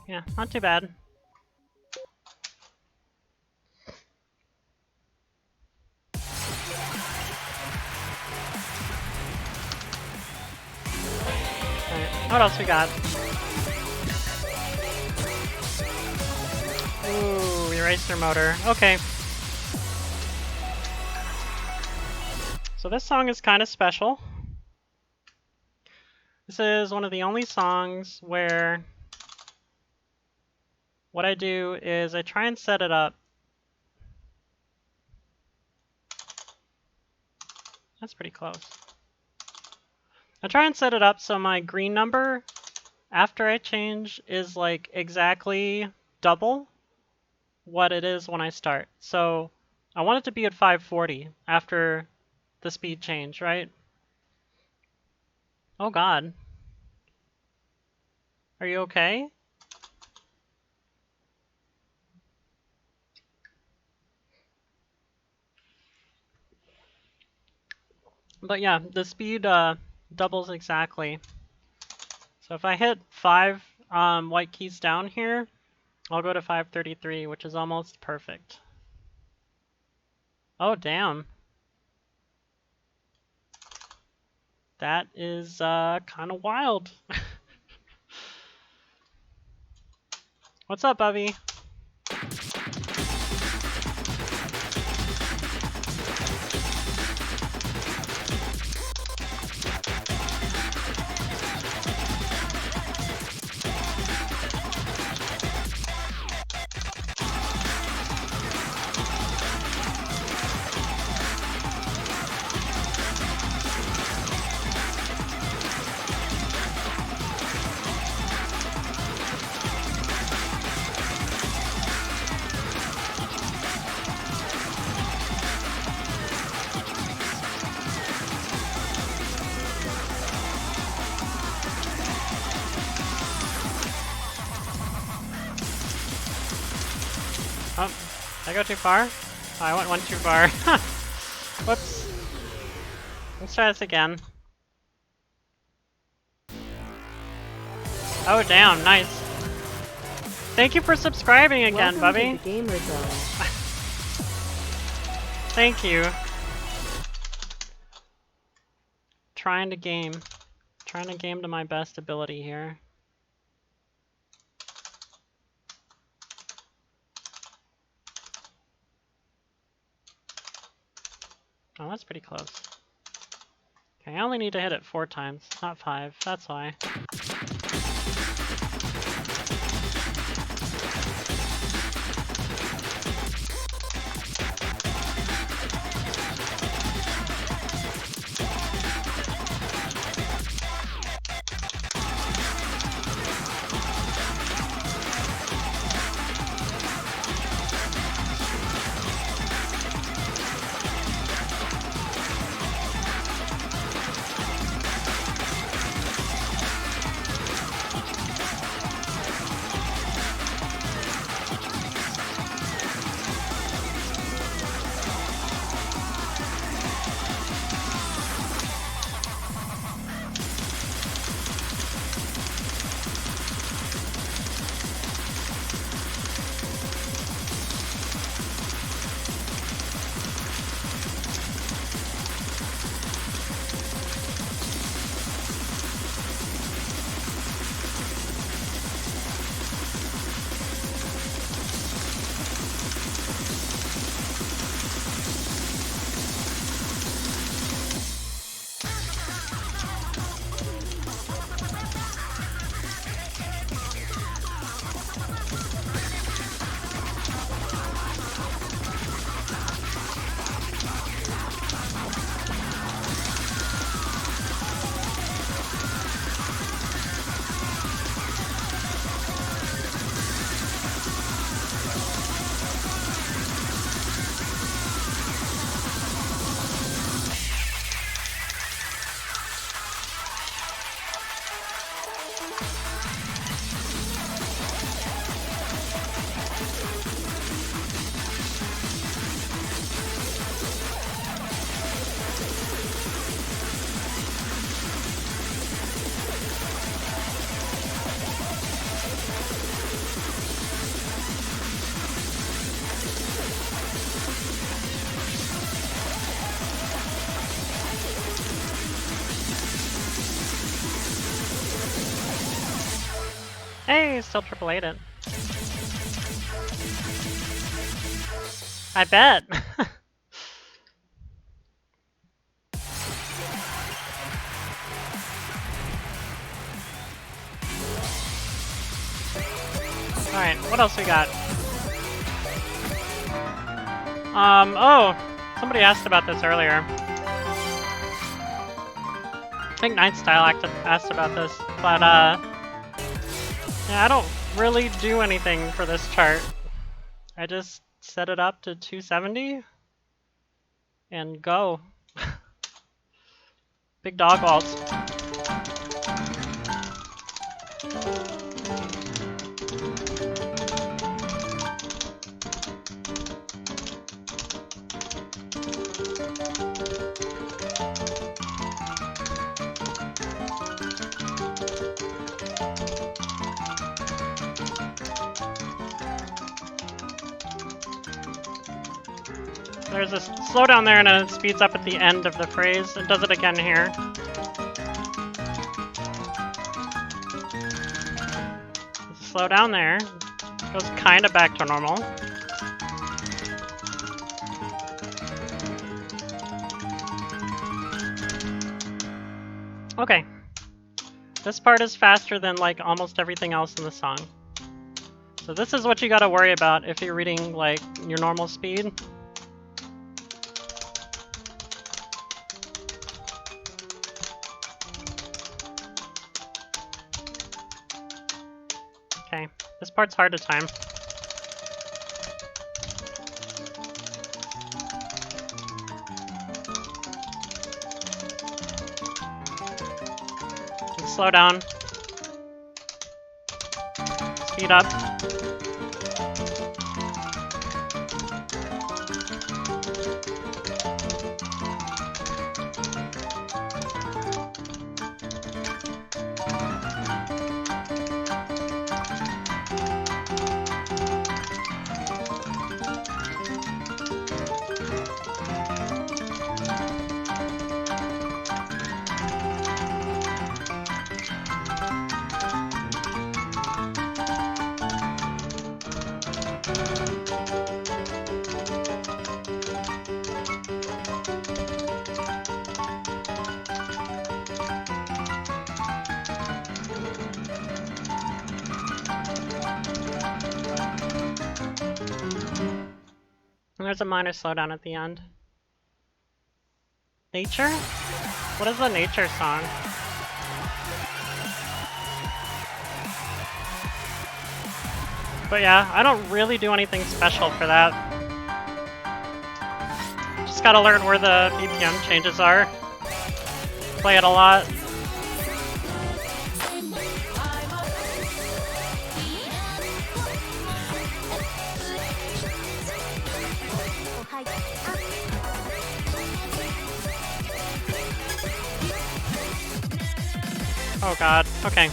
Yeah, not too bad. Alright, what else we got? Ooh, eraser motor. Okay. So this song is kind of special. This is one of the only songs where what I do is I try and set it up. That's pretty close. I try and set it up so my green number after I change is like exactly double what it is when I start. So I want it to be at 540 after the speed change, right? Oh God. Are you okay? But yeah, the speed doubles exactly. So if I hit 5 white keys down here, I'll go to 533, which is almost perfect. Oh, damn. That is kind of wild. What's up, Bubby? Oh, did I go too far? Oh, I went one too far. Whoops. Let's try this again. Oh, damn, nice. Thank you for subscribing again, Welcome Bubby. to the Gamer Zone. Thank you. Trying to game. Trying to game to my best ability here. Oh, that's pretty close. Okay, I only need to hit it 4 times, not 5. That's why. Hey, still triple 8'd it. I bet. Alright, what else we got? Oh, somebody asked about this earlier. I think Night Style asked about this, but yeah, I don't really do anything for this chart. I just set it up to 270 and go. Big dog waltz. There's a slowdown there and then it speeds up at the end of the phrase. It does it again here. Slow down there. Goes kind of back to normal. Okay. This part is faster than like almost everything else in the song. So this is what you gotta worry about if you're reading like your normal speed. Okay, this part's hard to time. Let's slow down. Speed up. There's a minor slowdown at the end. Nature? What is the nature song? But yeah, I don't really do anything special for that. Just gotta learn where the BPM changes are. Play it a lot. Oh god, okay.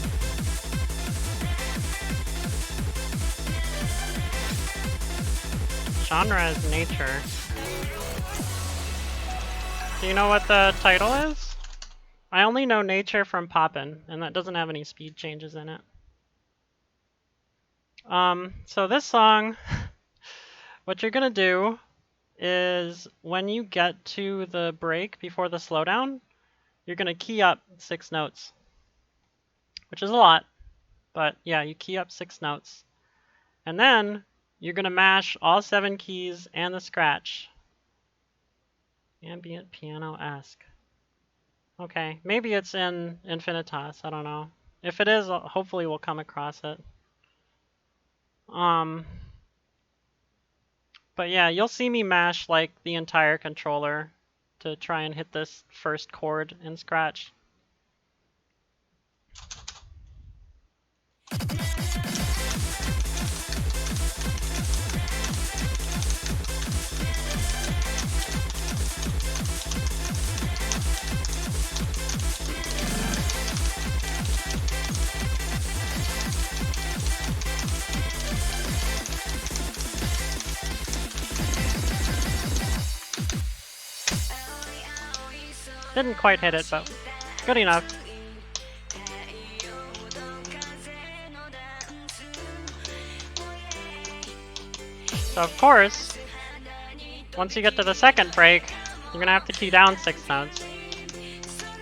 Genre is nature. Do you know what the title is? I only know nature from Poppin', and that doesn't have any speed changes in it. So this song, what you're gonna do is when you get to the break before the slowdown, you're gonna key up 6 notes. Which is a lot, but yeah, you key up 6 notes. And then you're gonna mash all 7 keys and the scratch. Ambient piano-esque. Okay, maybe it's in Infinitas, I don't know. If it is, hopefully we'll come across it. But yeah, you'll see me mash like the entire controller to try and hit this first chord in scratch. Didn't quite hit it, but good enough. So of course, once you get to the second break, you're gonna have to key down 6 notes.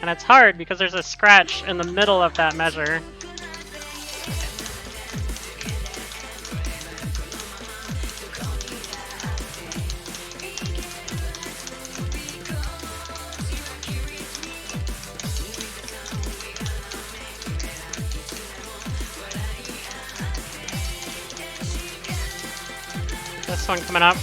And it's hard because there's a scratch in the middle of that measure. This one coming up.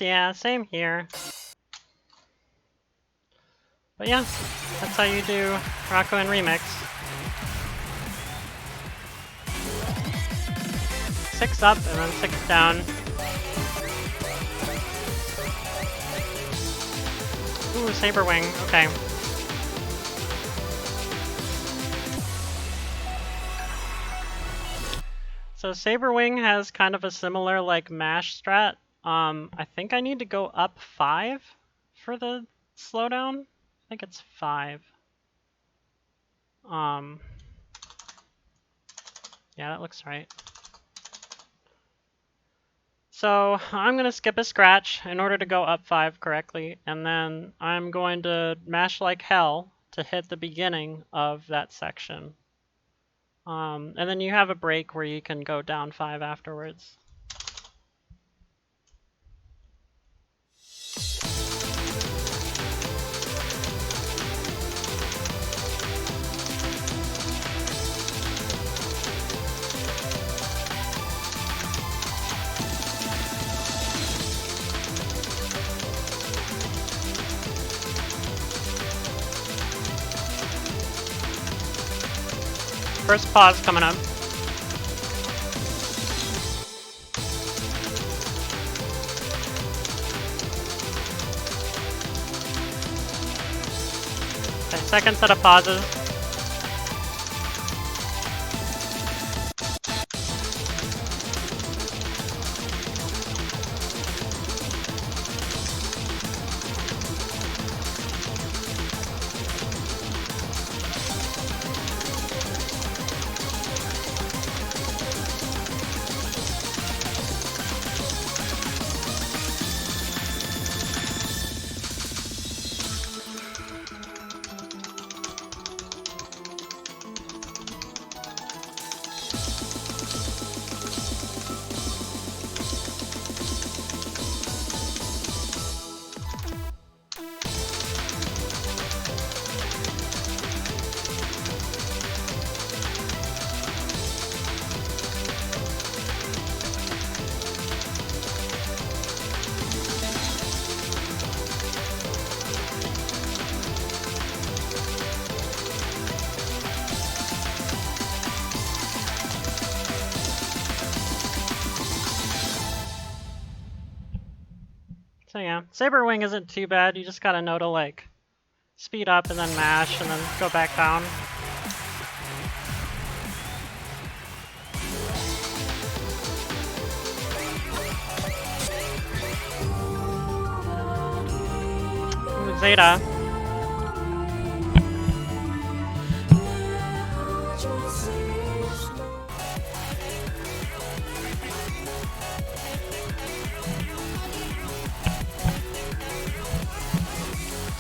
Yeah, same here. But yeah, that's how you do Rocco and Remix. 6 up and then 6 down. Ooh, Saber Wing, okay. So Saber Wing has kind of a similar like mash strat. I think I need to go up 5 for the slowdown. I think it's 5. Yeah, that looks right. So I'm gonna skip a scratch in order to go up 5 correctly, and then I'm going to mash like hell to hit the beginning of that section. And then you have a break where you can go down 5 afterwards. First pause coming up. Okay, second set of pauses. So yeah, Saber Wing isn't too bad. You just gotta know to like speed up and then mash and then go back down. Ooh, Zeta.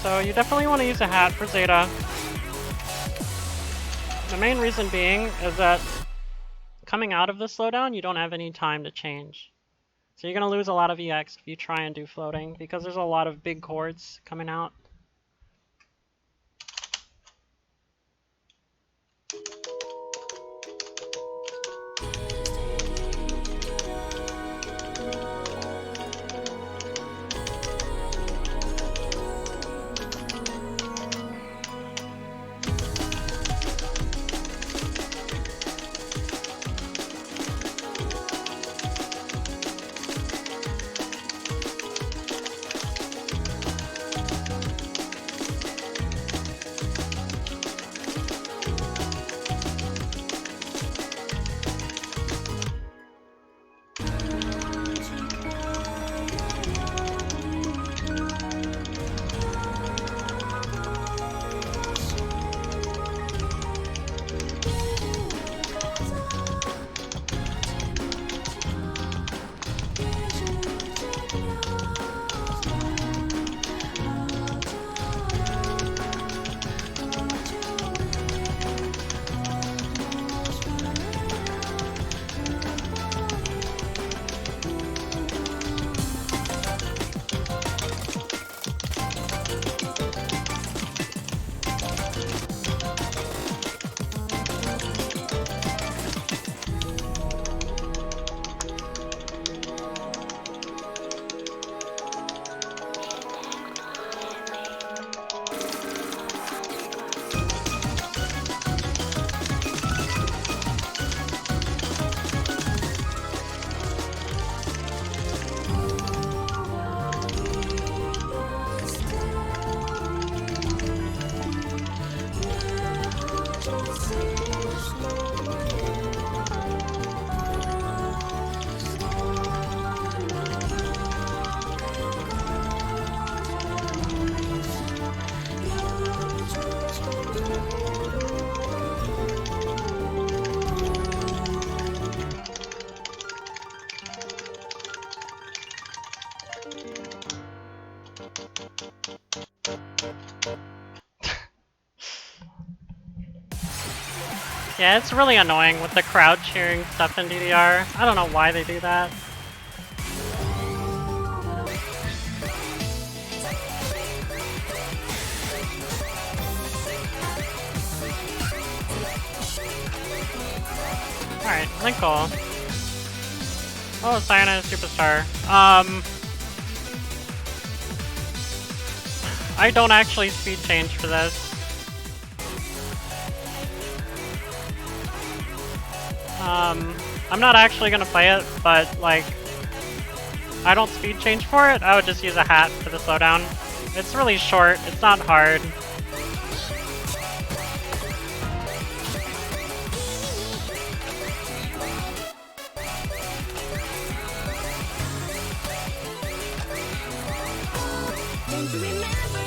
So you definitely want to use a hat for Zeta. The main reason being is that coming out of the slowdown, you don't have any time to change. So you're going to lose a lot of EX if you try and do floating, because there's a lot of big chords coming out. Yeah, it's really annoying with the crowd cheering stuff in DDR. I don't know why they do that. Alright, Linkle. Oh, Cyanide Superstar. I don't actually speed change for this. I'm not actually gonna play it, but like, I don't speed change for it. I would just use a hat for the slowdown. It's really short. It's not hard.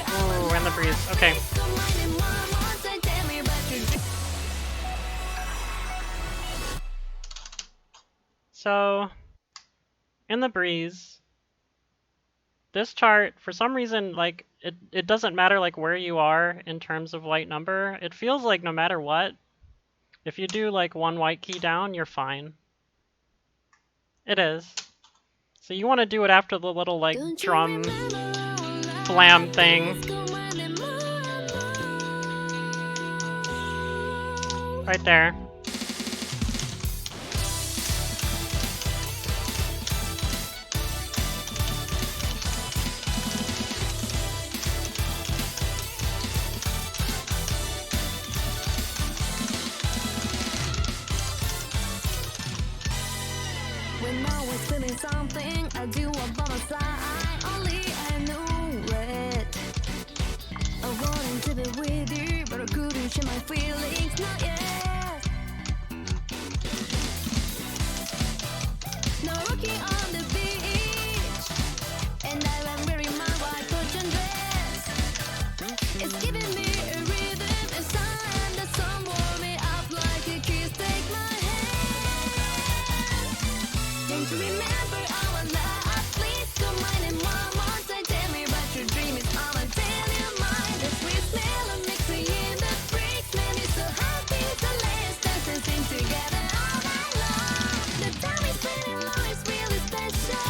Ooh, in the breeze. Okay. So, in the breeze, this chart, for some reason, like, it doesn't matter like where you are in terms of white number. It feels like no matter what, if you do like one white key down, you're fine. It is. So you want to do it after the little like drum flam thing. Right there. When I was feeling something, I do it by my side. Only I knew it. I wanted to be with you, but I couldn't share my feelings, not yet. Now walking on the beach, and I am wearing my white cotton dress. It's giving me a rhythm inside. The sun warm me up like a kiss. Take my hand. Don't you remember our love? Please come mine and one more time. Tell me about your dream. It's all I'm telling mine. The sweet smell of mixing in the breeze. Man, it's so happy. So let's dance and sing together all night long. The time is spending long is really special.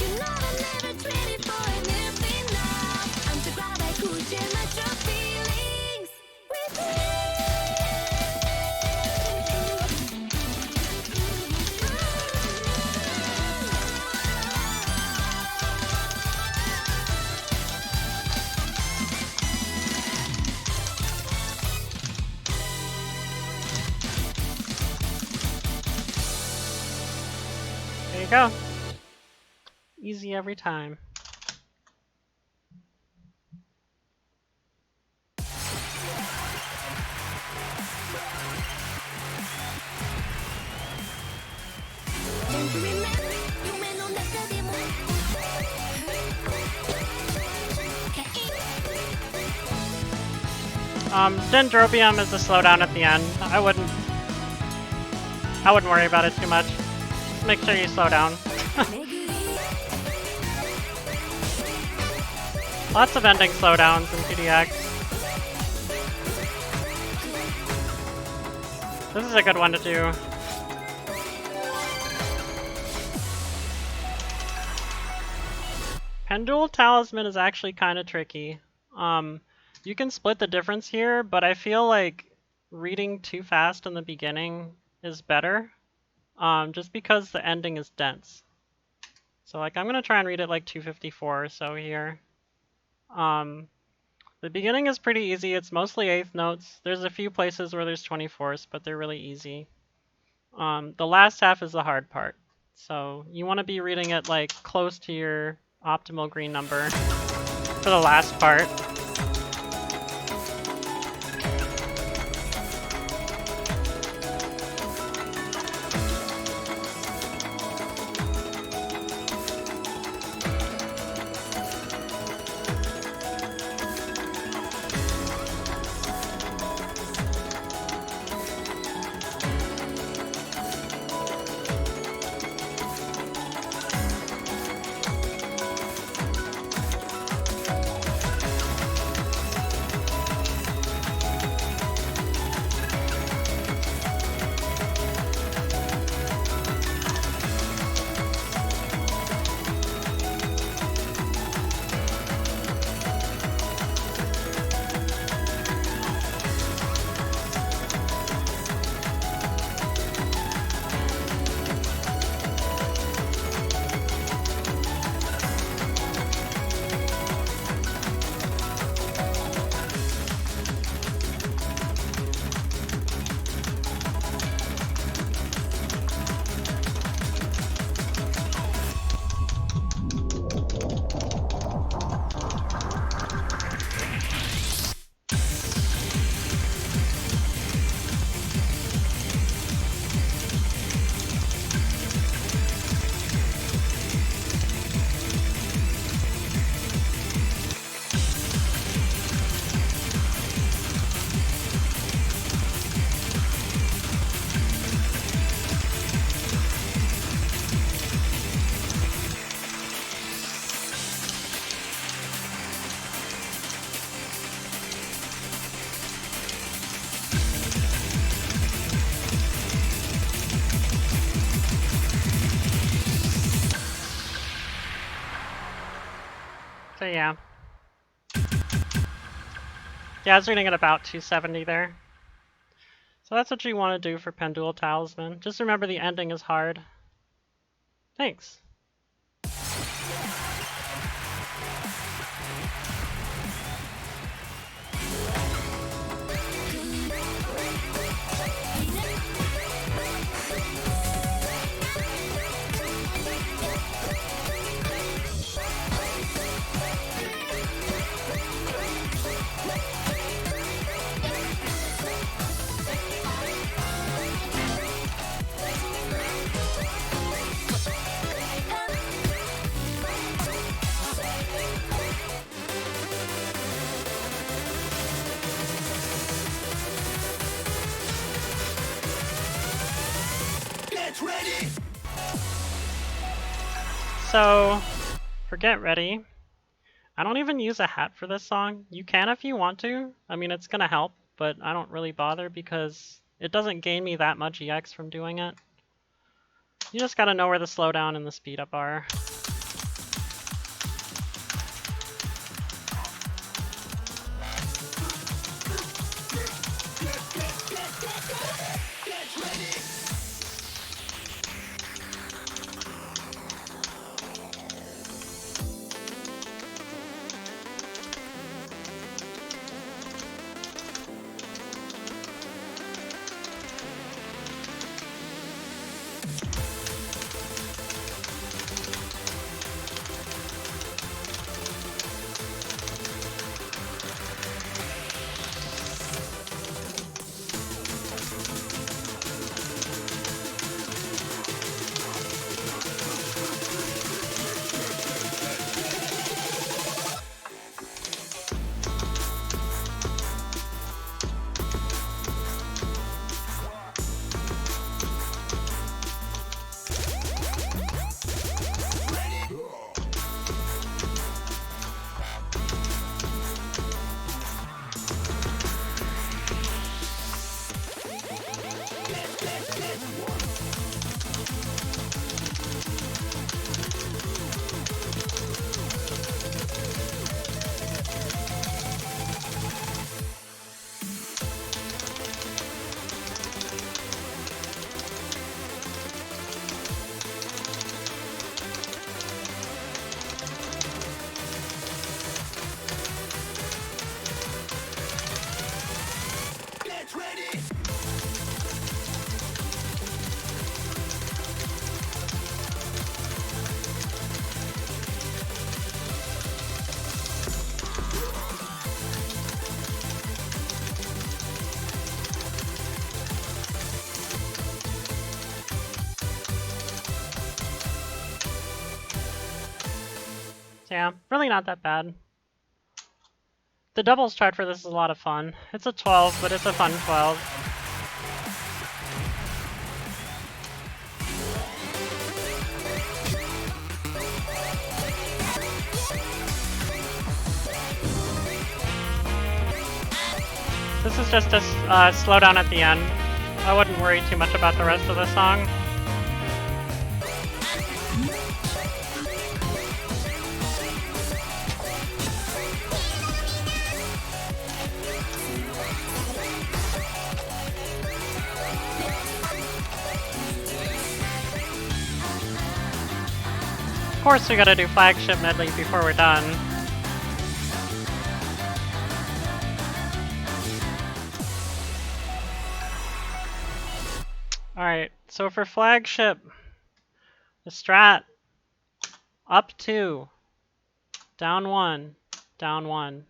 You know I never traded for anything now. I'm so glad I could share my true feelings with you. There you go. Easy every time. Don't you remember? 夢の中でも Dendrobium is a slowdown at the end. I wouldn't worry about it too much. Make sure you slow down. Lots of ending slowdowns in PDX. This is a good one to do. Pendule Talisman is actually kind of tricky. You can split the difference here, but I feel like reading too fast in the beginning is better, just because the ending is dense. So like I'm gonna try and read it like 254 or so here. The beginning is pretty easy. It's mostly eighth notes. There's a few places where there's 24ths, but they're really easy. The last half is the hard part. So you want to be reading it like close to your optimal green number for the last part. So yeah. Yeah, I was reading at about 270 there. So that's what you want to do for Pendule Talisman. Just remember the ending is hard. Thanks. Get ready! So, for Get Ready, I don't even use a hat for this song. You can if you want to. I mean, it's gonna help, but I don't really bother because it doesn't gain me that much EX from doing it. You just gotta know where the slowdown and the speed up are. Get ready! Yeah, really not that bad. The doubles chart for this is a lot of fun. It's a 12, but it's a fun 12. This is just a slowdown at the end. I wouldn't worry too much about the rest of the song. Of course, we gotta do flagship medley before we're done. Alright, so for flagship, the strat, up 2, down 1, down 1.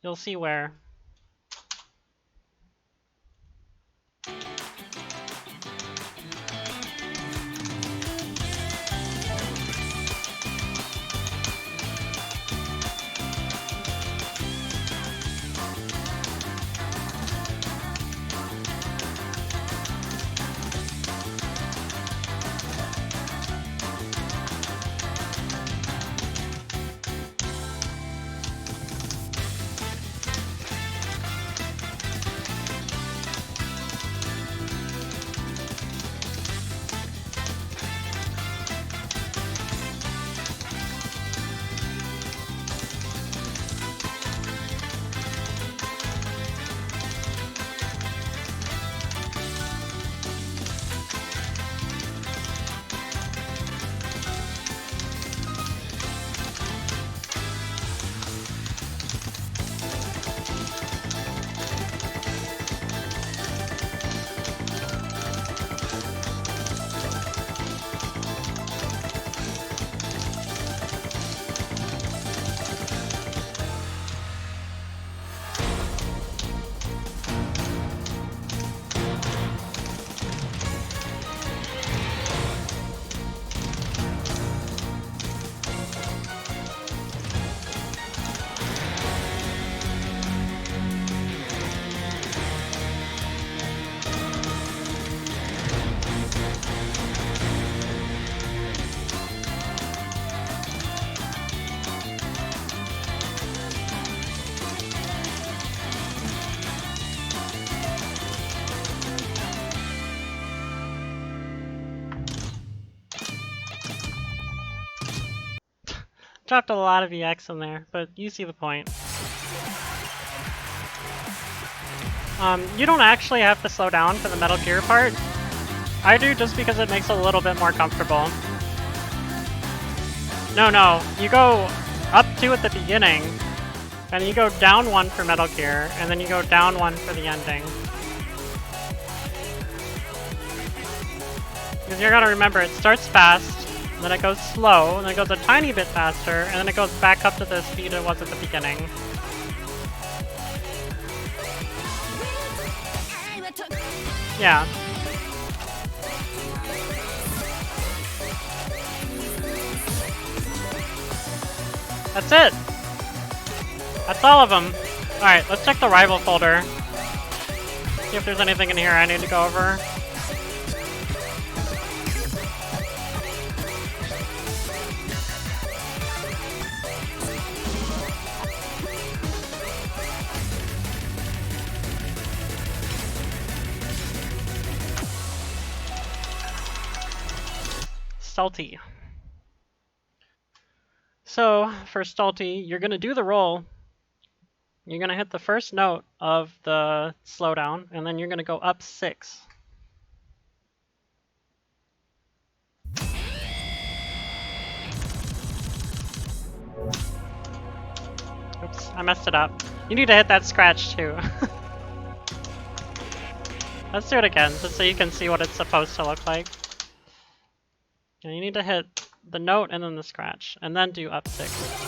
You'll see where. Dropped a lot of EX in there, but you see the point. You don't actually have to slow down for the Metal Gear part. I do just because it makes it a little bit more comfortable. No, you go up 2 at the beginning, and you go down 1 for Metal Gear, and then you go down 1 for the ending. Because you're gonna remember, it starts fast, then it goes slow, and then it goes a tiny bit faster, and then it goes back up to the speed it was at the beginning. Yeah. That's it! That's all of them. Alright, let's check the rival folder. See if there's anything in here I need to go over. Salty. So, for Salty, you're going to do the roll. You're going to hit the first note of the slowdown, and then you're going to go up 6. Oops, I messed it up. You need to hit that scratch too. Let's do it again, just so you can see what it's supposed to look like. And you need to hit the note and then the scratch, and then do up 6.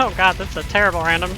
Oh god, that's a terrible random.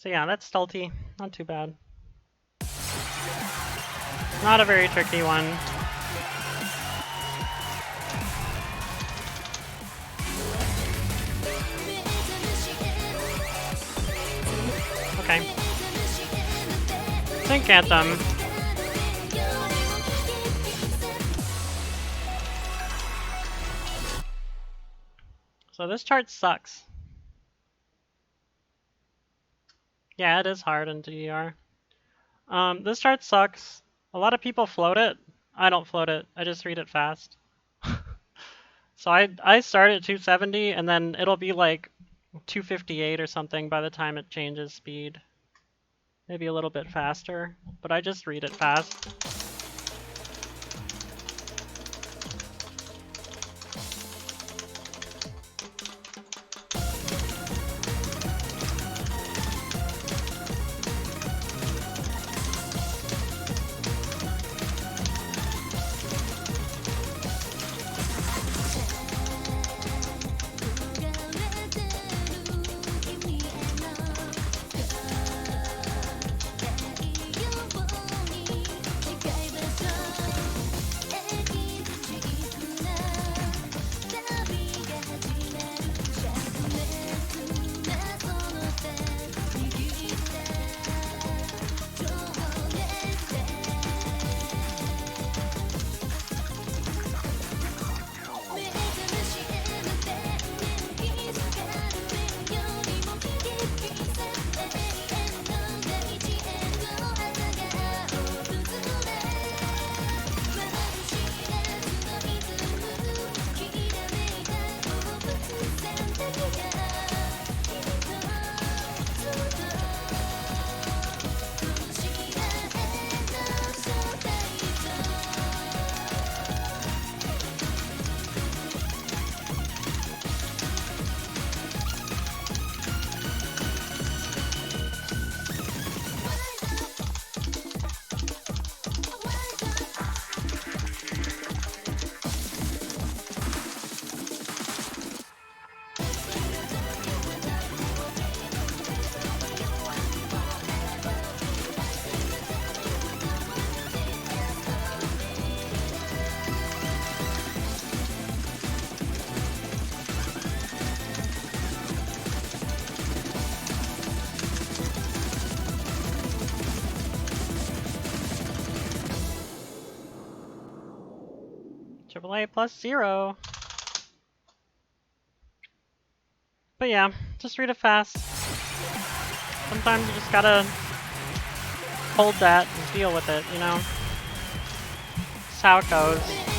So yeah, that's Stealthy. Not too bad. Not a very tricky one. Okay. Sync Anthem. So this chart sucks. Yeah, it is hard in DDR. This chart sucks. A lot of people float it. I don't float it. I just read it fast. So I start at 270, and then it'll be like 258 or something by the time it changes speed. Maybe a little bit faster, but I just read it fast. Delay plus 0. But yeah, just read it fast. Sometimes you just gotta hold that and deal with it, you know? That's how it goes.